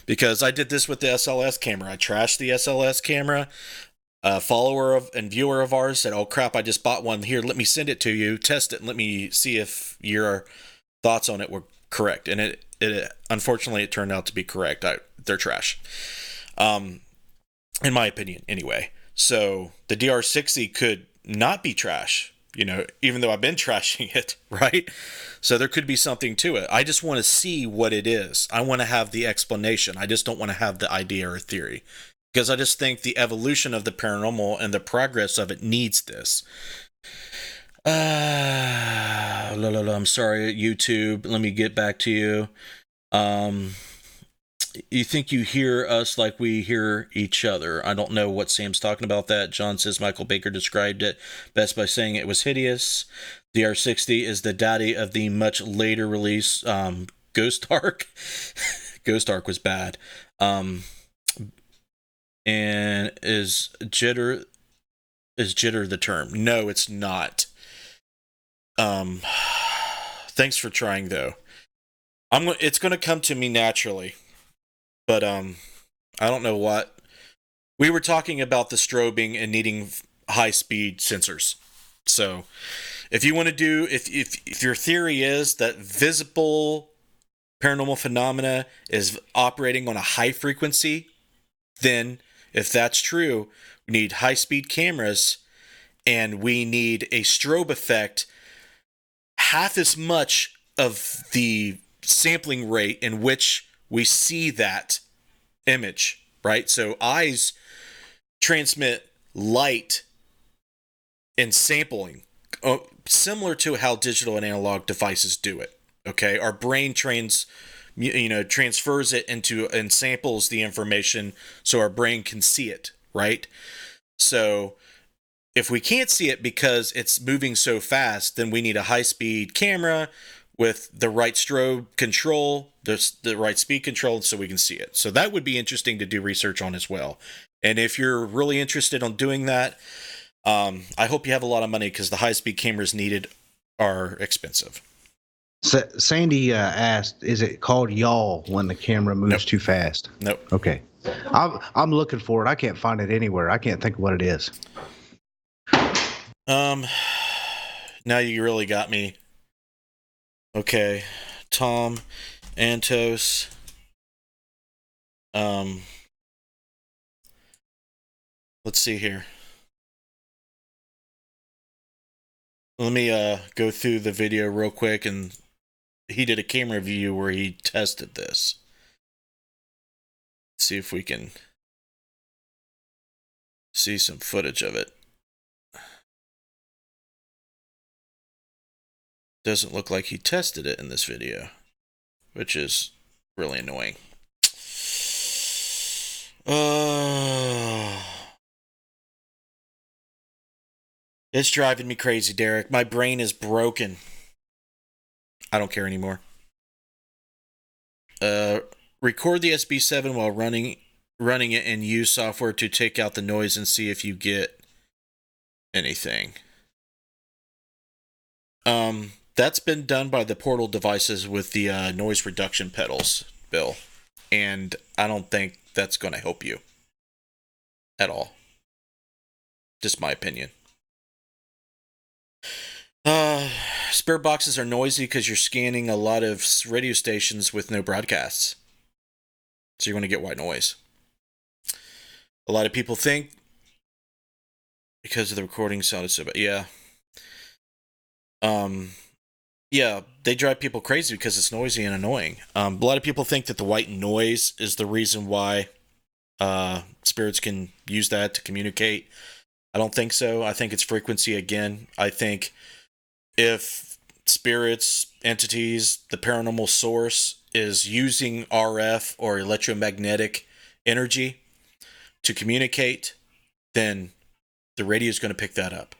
Speaker 1: Because I did this with the SLS camera. I trashed the SLS camera. A follower and viewer of ours said, "Oh crap, I just bought one. Here, let me send it to you. Test it and let me see if your thoughts on it were correct." And it unfortunately it turned out to be correct. They're trash. In my opinion, anyway. So the DR60 could not be trash, even though I've been trashing it, right? So there could be something to it. I just want to see what it is. I want to have the explanation. I just don't want to have the idea or theory. Because I just think the evolution of the paranormal and the progress of it needs this. I'm sorry, YouTube. Let me get back to you. You think you hear us like we hear each other. I don't know what Sam's talking about that. John says Michael Baker described it best by saying it was hideous. DR60 is the daddy of the much later release Ghost Ark. Ghost Ark was bad. And is jitter the term? No, it's not. Thanks for trying though. It's going to come to me naturally. But I don't know what. We were talking about the strobing and needing high-speed sensors. So, if you want to do, if your theory is that visible paranormal phenomena is operating on a high frequency, then if that's true, we need high-speed cameras, and we need a strobe effect half as much of the sampling rate in which we see that image, right? So eyes transmit light and sampling, similar to how digital and analog devices do it. Okay, our brain transfers it into and samples the information so our brain can see it, right? So if we can't see it because it's moving so fast, then we need a high-speed camera with the right strobe control, the right speed control, so we can see it. So that would be interesting to do research on as well. And if you're really interested on doing that, I hope you have a lot of money because the high-speed cameras needed are expensive.
Speaker 2: Sandy asked, is it called yaw when the camera moves too fast?
Speaker 1: Nope.
Speaker 2: Okay. I'm looking for it. I can't find it anywhere. I can't think of what it is.
Speaker 1: Now you really got me. Okay, Tom, Antos. Let's see here. Let me go through the video real quick, and he did a camera review where he tested this. Let's see if we can see some footage of it. Doesn't look like he tested it in this video, which is really annoying. It's driving me crazy, Derek. My brain is broken. I don't care anymore. Record the SB7 while running it and use software to take out the noise and see if you get anything. That's been done by the Portal devices with the noise reduction pedals, Bill. And I don't think that's going to help you at all. Just my opinion. Spare boxes are noisy because you're scanning a lot of radio stations with no broadcasts. So you're going to get white noise. A lot of people think because of the recording sounded so bad. Yeah. Yeah, they drive people crazy because it's noisy and annoying. A lot of people think that the white noise is the reason why spirits can use that to communicate. I don't think so. I think it's frequency again. I think if spirits, entities, the paranormal source is using RF or electromagnetic energy to communicate, then the radio is going to pick that up.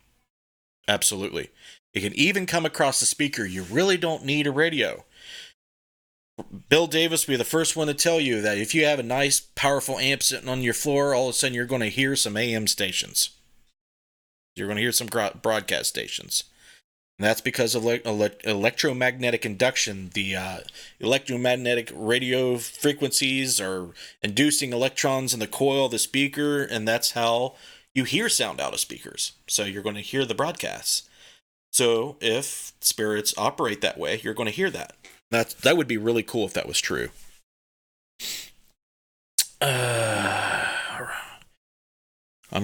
Speaker 1: Absolutely. It can even come across the speaker. You really don't need a radio. Bill Davis will be the first one to tell you that if you have a nice, powerful amp sitting on your floor, all of a sudden you're going to hear some AM stations. You're going to hear some broadcast stations. And that's because of electromagnetic induction. The electromagnetic radio frequencies are inducing electrons in the coil of the speaker, and that's how you hear sound out of speakers. So you're going to hear the broadcasts. So if spirits operate that way, you're going to hear that. That would be really cool if that was true. I'm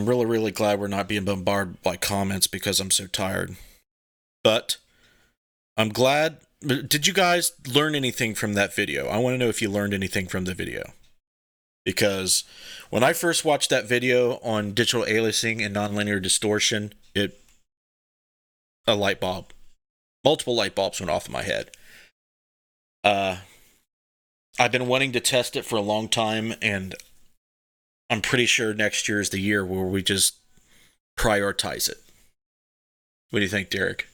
Speaker 1: really, really glad we're not being bombarded by comments because I'm so tired. But I'm glad. Did you guys learn anything from that video? I want to know if you learned anything from the video. Because when I first watched that video on digital aliasing and nonlinear distortion, a light bulb, multiple light bulbs went off in my head. I've been wanting to test it for a long time, and I'm pretty sure next year is the year where we just prioritize it. What do you think, Derek?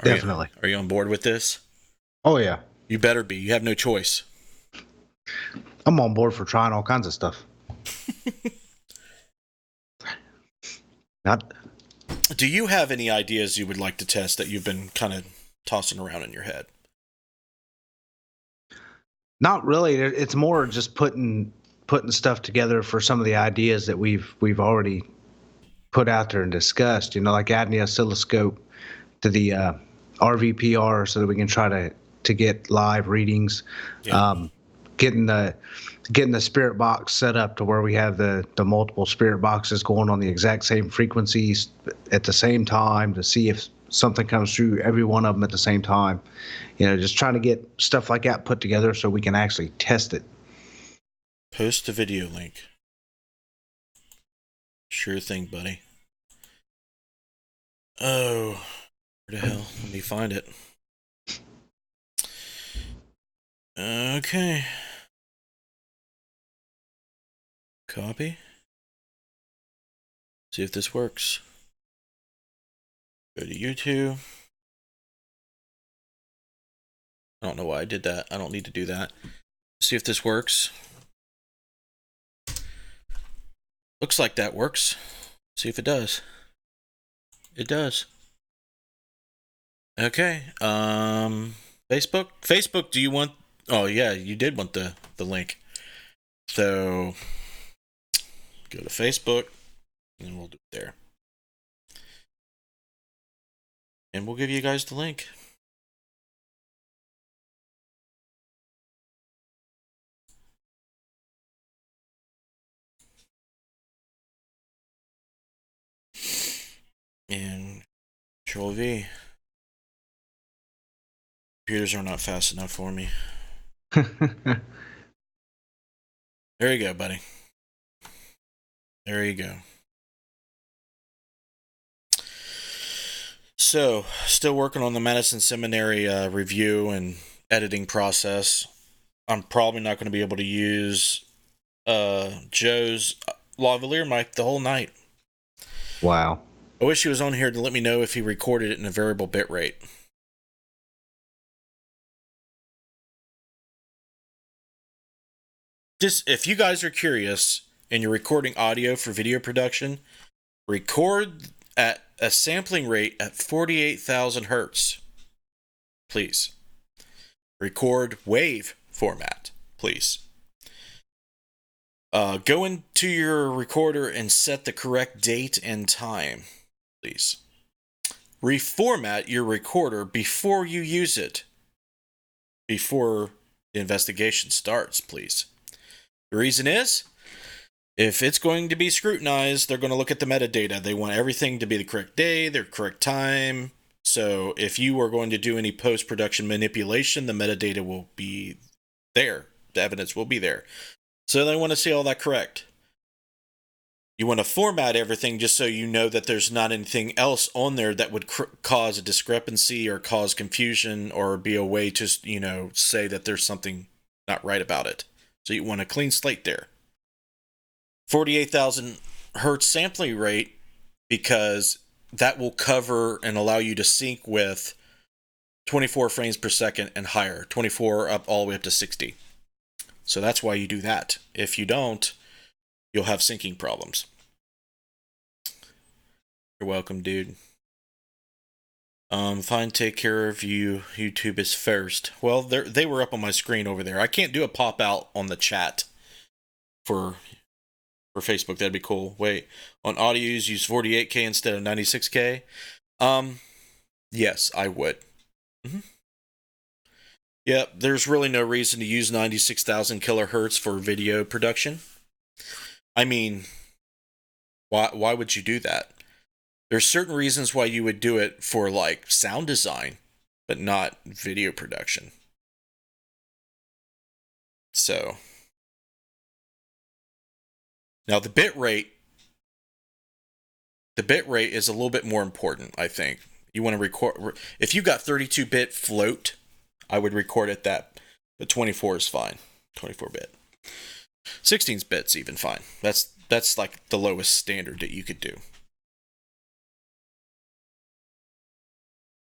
Speaker 2: Definitely.
Speaker 1: Are you on board with this?
Speaker 2: Oh, yeah.
Speaker 1: You better be. You have no choice.
Speaker 2: I'm on board for trying all kinds of stuff. Not.
Speaker 1: Do you have any ideas you would like to test that you've been kind of tossing around in your head?
Speaker 2: Not really. It's more just putting stuff together for some of the ideas that we've already put out there and discussed. You know, like adding the oscilloscope to the RVPR so that we can try to get live readings. Yeah. Getting the spirit box set up to where we have the multiple spirit boxes going on the exact same frequencies at the same time to see if something comes through every one of them at the same time. You know, just trying to get stuff like that put together so we can actually test it.
Speaker 1: Post a video link. Sure thing, buddy. Oh, where the hell? Let me find it. Okay. Copy. See if this works. Go to YouTube. I don't know why I did that. I don't need to do that. See if this works. Looks like that works. See if it does. It does. Okay. Facebook? Facebook, do you want... Oh, yeah, you did want the link. So, go to Facebook, and we'll do it there. And we'll give you guys the link. And Control V. Computers are not fast enough for me. There you go, buddy. There you go. So, still working on the Madison Seminary review and editing process. I'm probably not going to be able to use Joe's lavalier mic the whole night.
Speaker 2: Wow.
Speaker 1: I wish he was on here to let me know if he recorded it in a variable bit rate. Just, if you guys are curious and you're recording audio for video production, record at a sampling rate at 48,000 hertz. Please. Record wave format, please. Go into your recorder and set the correct date and time, please. Reformat your recorder before you use it. Before the investigation starts, please. The reason is, If it's going to be scrutinized, they're going to look at the metadata. They want everything to be the correct day, the correct time. So if you are going to do any post-production manipulation, the metadata will be there. The evidence will be there. So they want to see all that correct. You want to format everything just so you know that there's not anything else on there that would cause a discrepancy or cause confusion or be a way to, say that there's something not right about it. So you want a clean slate there. 48,000 hertz sampling rate, because that will cover and allow you to sync with 24 frames per second and higher, 24 up all the way up to 60. So that's why you do that. If you don't, you'll have syncing problems. You're welcome, dude. Fine, take care of you. YouTube is first. Well, they were up on my screen over there. I can't do a pop out on the chat for Facebook. That'd be cool. Wait, on audios, use 48K instead of 96K. Yes, I would. Yeah, there's really no reason to use 96,000 kilohertz for video production. I mean, why would you do that? There's certain reasons why you would do it for like sound design, but not video production. So now the bit rate is a little bit more important, I think. You want to record, if you got 32-bit float, I would record at that, but 24 is fine. 24-bit. 16-bit's even fine. That's like the lowest standard that you could do.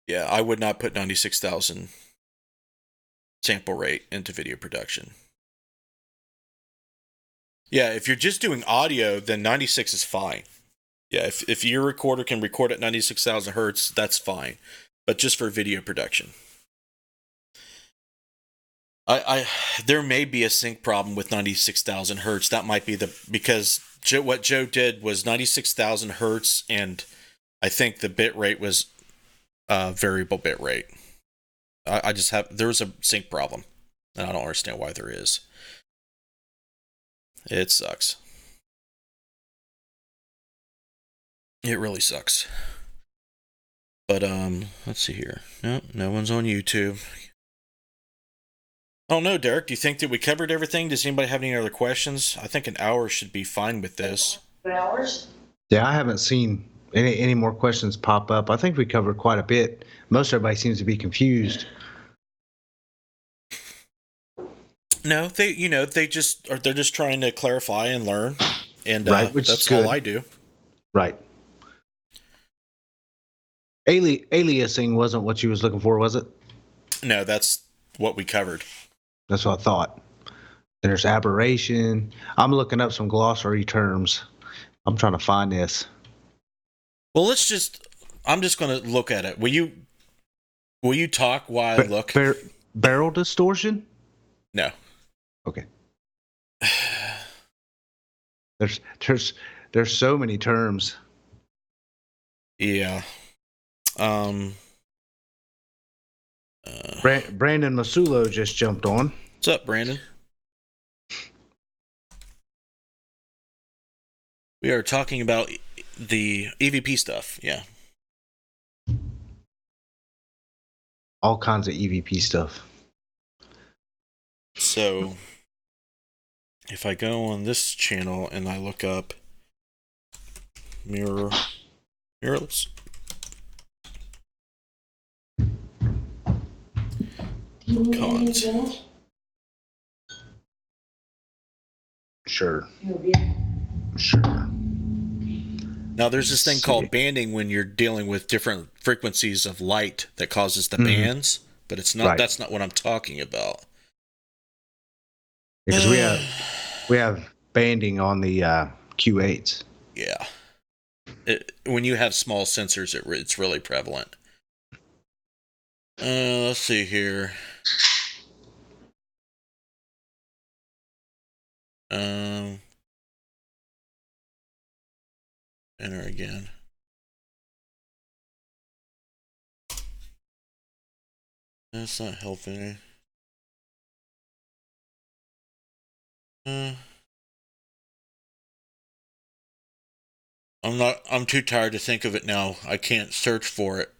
Speaker 1: Yeah, I would not put 96,000 sample rate into video production. Yeah, if you're just doing audio, then 96 is fine. Yeah, if your recorder can record at 96,000 hertz, that's fine. But just for video production. There may be a sync problem with 96,000 hertz. That might be because what Joe did was 96,000 hertz, and I think the bit rate was variable bit rate. There was a sync problem, and I don't understand why there is. It sucks. It really sucks. But let's see here. No one's on YouTube. I don't know, Derek. Do you think that we covered everything? Does anybody have any other questions? I think an hour should be fine with this.
Speaker 5: 2 hours?
Speaker 2: Yeah, I haven't seen any more questions pop up. I think we covered quite a bit. Most everybody seems to be confused.
Speaker 1: No, they're just trying to clarify and learn, and
Speaker 2: right, which
Speaker 1: that's
Speaker 2: is good.
Speaker 1: all I do.
Speaker 2: Right. Aliasing wasn't what you was looking for, was it?
Speaker 1: No, that's what we covered.
Speaker 2: That's what I thought. There's aberration. I'm looking up some glossary terms. I'm trying to find this.
Speaker 1: Well, I'm just going to look at it. Will you talk while I look?
Speaker 2: Barrel distortion?
Speaker 1: No.
Speaker 2: Okay. There's so many terms.
Speaker 1: Yeah.
Speaker 2: Brandon Masulo just jumped on.
Speaker 1: What's up, Brandon? We are talking about the EVP stuff. Yeah.
Speaker 2: All kinds of EVP stuff.
Speaker 1: So, if I go on this channel and I look up mirrorless. Cons.
Speaker 2: Sure.
Speaker 1: Now, there's this thing called banding when you're dealing with different frequencies of light that causes the bands, but it's not. Right. That's not what I'm talking about.
Speaker 2: Because we have banding on the Q8s.
Speaker 1: Yeah. When you have small sensors, it's really prevalent. Let's see here. Enter again. That's not helping. I'm too tired to think of it now. I can't search for it.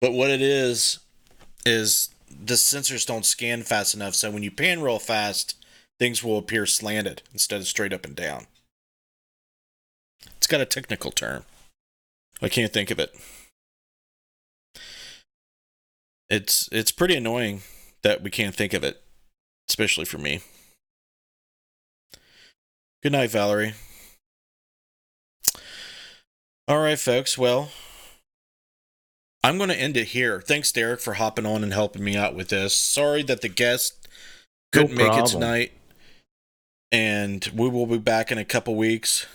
Speaker 1: But what it is the sensors don't scan fast enough, so when you pan real fast, things will appear slanted instead of straight up and down. It's got a technical term. I can't think of it. It's pretty annoying that we can't think of it, especially for me. Good night, Valerie. All right, folks. Well, I'm going to end it here. Thanks, Derek, for hopping on and helping me out with this. Sorry that the guest couldn't make it tonight. And we will be back in a couple weeks.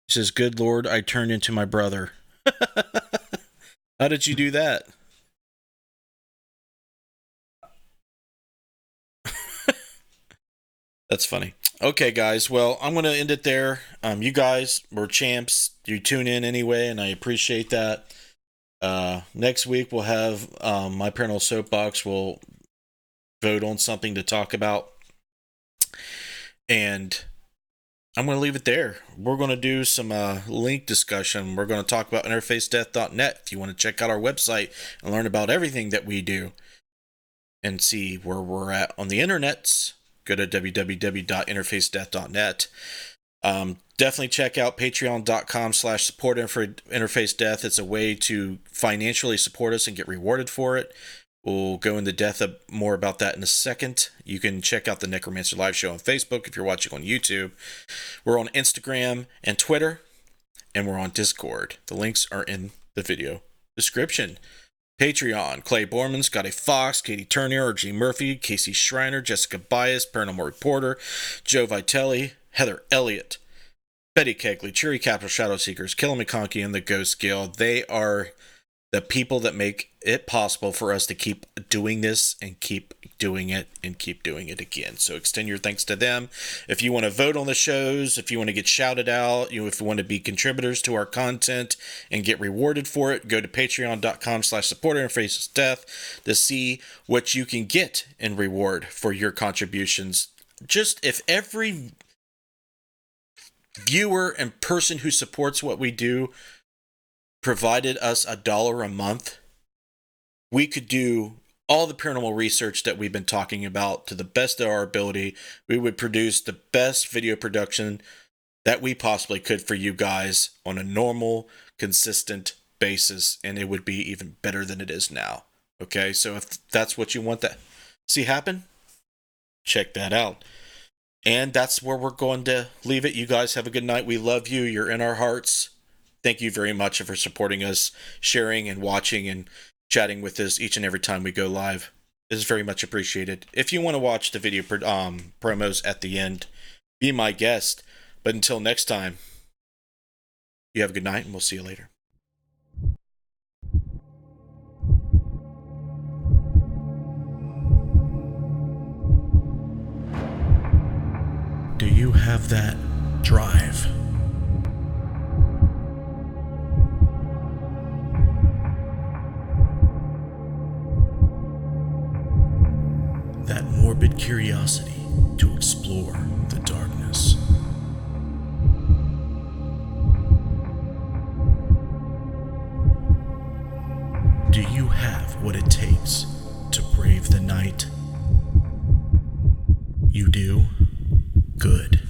Speaker 1: He says, "Good Lord, I turned into my brother." How did you do that? That's funny. Okay, guys. Well, I'm going to end it there. You guys were champs. You tune in anyway, and I appreciate that. Next week, we'll have my Paranormal Soapbox. We'll vote on something to talk about. And I'm going to leave it there. We're going to do some link discussion. We're going to talk about interfacedeath.net if you want to check out our website and learn about everything that we do and see where we're at on the internets. Go to www.interfacedeath.net. Definitely check out patreon.com/support Interface Death. It's a way to financially support us and get rewarded for it. We'll go into depth more about that in a second. You can check out the Necromancer live show on Facebook if you're watching on YouTube. We're on Instagram and Twitter, and we're on Discord. The links are in the video description. Patreon, Clay Borman, Scotty Fox, Katie Turner, R.G. Murphy, Casey Schreiner, Jessica Bias, Paranormal Reporter, Joe Vitelli, Heather Elliott, Betty Kegley, Cheery Capital Shadow Seekers, Killer McConkey, and the Ghost Guild. They are the people that make it possible for us to keep doing this and keep doing it and keep doing it again. So extend your thanks to them. If you want to vote on the shows, if you want to get shouted out, if you want to be contributors to our content and get rewarded for it, go to patreon.com/support Interface Death to see what you can get in reward for your contributions. Just if every viewer and person who supports what we do provided us $1 a month, we could do all the paranormal research that we've been talking about to the best of our ability. We would produce the best video production that we possibly could for you guys on a normal, consistent basis, and it would be even better than it is now. Okay, so if that's what you want to see happen, check that out. And that's where we're going to leave it. You guys have a good night. We love you. You're in our hearts. Thank you very much for supporting us, sharing and watching and chatting with us each and every time we go live. It is very much appreciated. If you want to watch the video promos at the end, be my guest. But until next time, you have a good night and we'll see you later. Do you have that drive? That morbid curiosity to explore the darkness? Do you have what it takes to brave the night? You do? Good.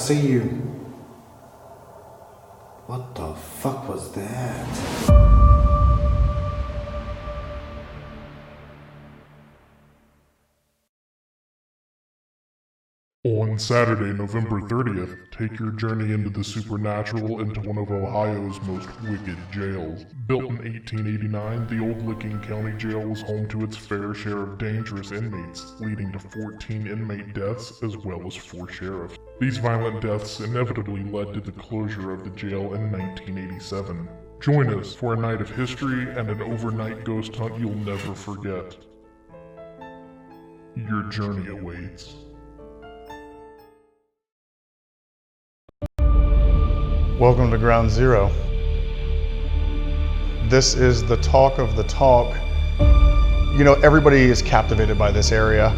Speaker 5: see you. What the fuck was that?
Speaker 6: On Saturday, November 30th, take your journey into the supernatural into one of Ohio's most wicked jails. Built in 1889, the old Licking County Jail was home to its fair share of dangerous inmates, leading to 14 inmate deaths as well as 4 sheriffs. These violent deaths inevitably led to the closure of the jail in 1987. Join us for a night of history and an overnight ghost hunt you'll never forget. Your journey awaits.
Speaker 7: Welcome to Ground Zero. This is the talk of the talk. You know, everybody is captivated by this area.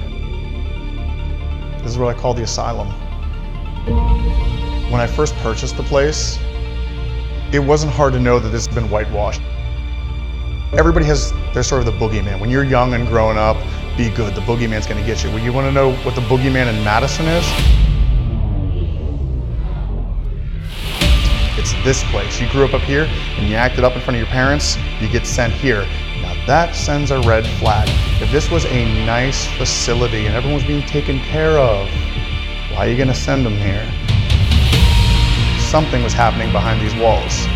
Speaker 7: This is what I call the asylum. When I first purchased the place, it wasn't hard to know that this has been whitewashed. Everybody has their sort of the boogeyman. When you're young and growing up, be good, the boogeyman's gonna get you. Well, you wanna know what the boogeyman in Madison is? It's this place. You grew up here and you acted up in front of your parents, you get sent here. Now that sends a red flag. If this was a nice facility and everyone was being taken care of, why are you gonna send them here? Something was happening behind these walls.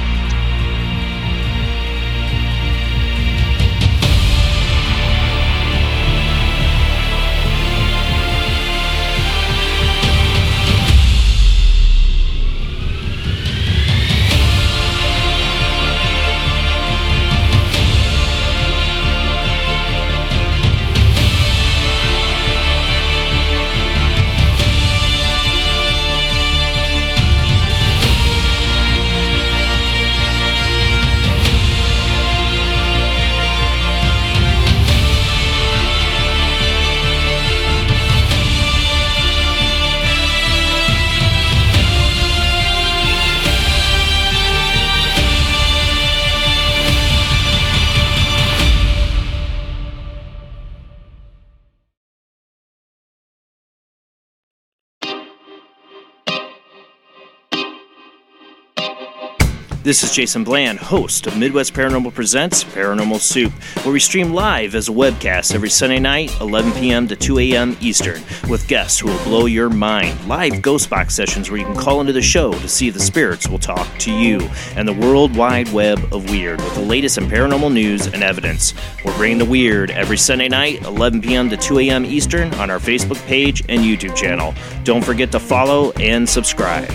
Speaker 8: This is Jason Bland, host of Midwest Paranormal Presents Paranormal Soup, where we stream live as a webcast every Sunday night, 11 p.m. to 2 a.m. Eastern, with guests who will blow your mind. Live ghost box sessions where you can call into the show to see if the spirits will talk to you, and the world wide web of weird with the latest in paranormal news and evidence. We're bringing the weird every Sunday night, 11 p.m. to 2 a.m. Eastern on our Facebook page and YouTube channel. Don't forget to follow and subscribe.